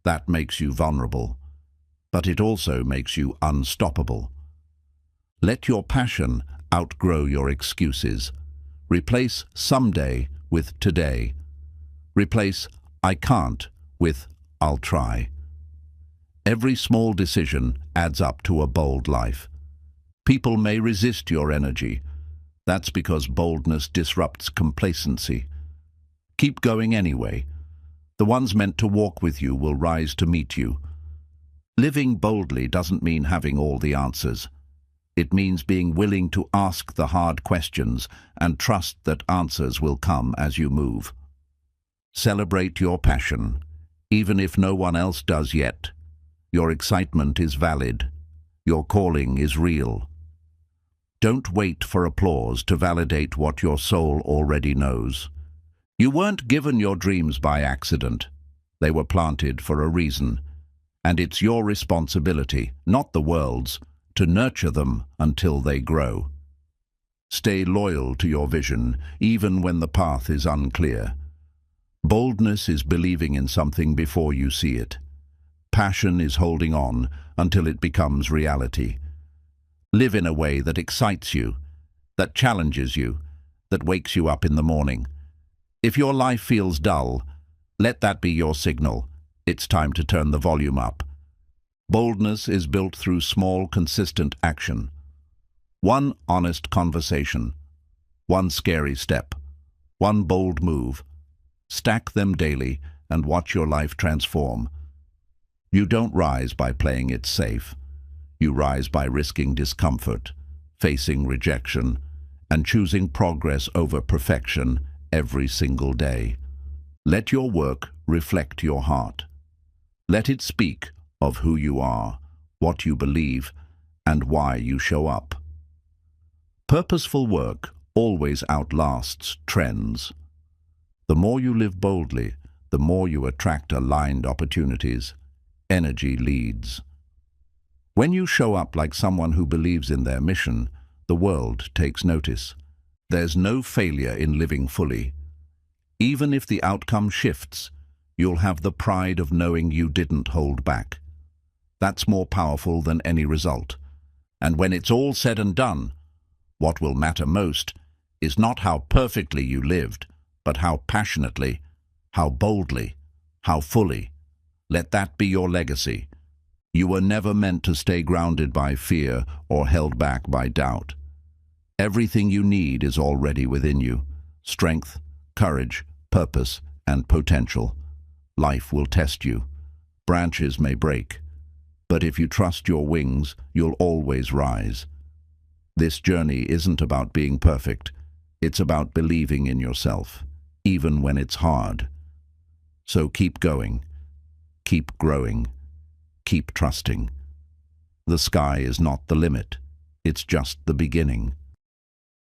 that makes you vulnerable, but it also makes you unstoppable. Let your passion outgrow your excuses. Replace someday with today. Replace I can't with I'll try. Every small decision adds up to a bold life. People may resist your energy. That's because boldness disrupts complacency. Keep going anyway. The ones meant to walk with you will rise to meet you. Living boldly doesn't mean having all the answers. It means being willing to ask the hard questions and trust that answers will come as you move. Celebrate your passion, even if no one else does yet. Your excitement is valid. Your calling is real. Don't wait for applause to validate what your soul already knows. You weren't given your dreams by accident. They were planted for a reason. And it's your responsibility, not the world's, to nurture them until they grow. Stay loyal to your vision, even when the path is unclear. Boldness is believing in something before you see it. Passion is holding on until it becomes reality. Live in a way that excites you, that challenges you, that wakes you up in the morning. If your life feels dull, let that be your signal. It's time to turn the volume up. Boldness is built through small, consistent action. One honest conversation, one scary step, one bold move. Stack them daily and watch your life transform. You don't rise by playing it safe. You rise by risking discomfort, facing rejection, and choosing progress over perfection every single day. Let your work reflect your heart. Let it speak of who you are, what you believe, and why you show up. Purposeful work always outlasts trends. The more you live boldly, the more you attract aligned opportunities. Energy leads. When you show up like someone who believes in their mission, the world takes notice. There's no failure in living fully. Even if the outcome shifts, you'll have the pride of knowing you didn't hold back. That's more powerful than any result. And when it's all said and done, what will matter most is not how perfectly you lived, but how passionately, how boldly, how fully. Let that be your legacy. You were never meant to stay grounded by fear or held back by doubt. Everything you need is already within you. Strength, courage, purpose, and potential. Life will test you. Branches may break. But if you trust your wings, you'll always rise. This journey isn't about being perfect. It's about believing in yourself, even when it's hard. So keep going. Keep growing. Keep trusting. The sky is not the limit. It's just the beginning.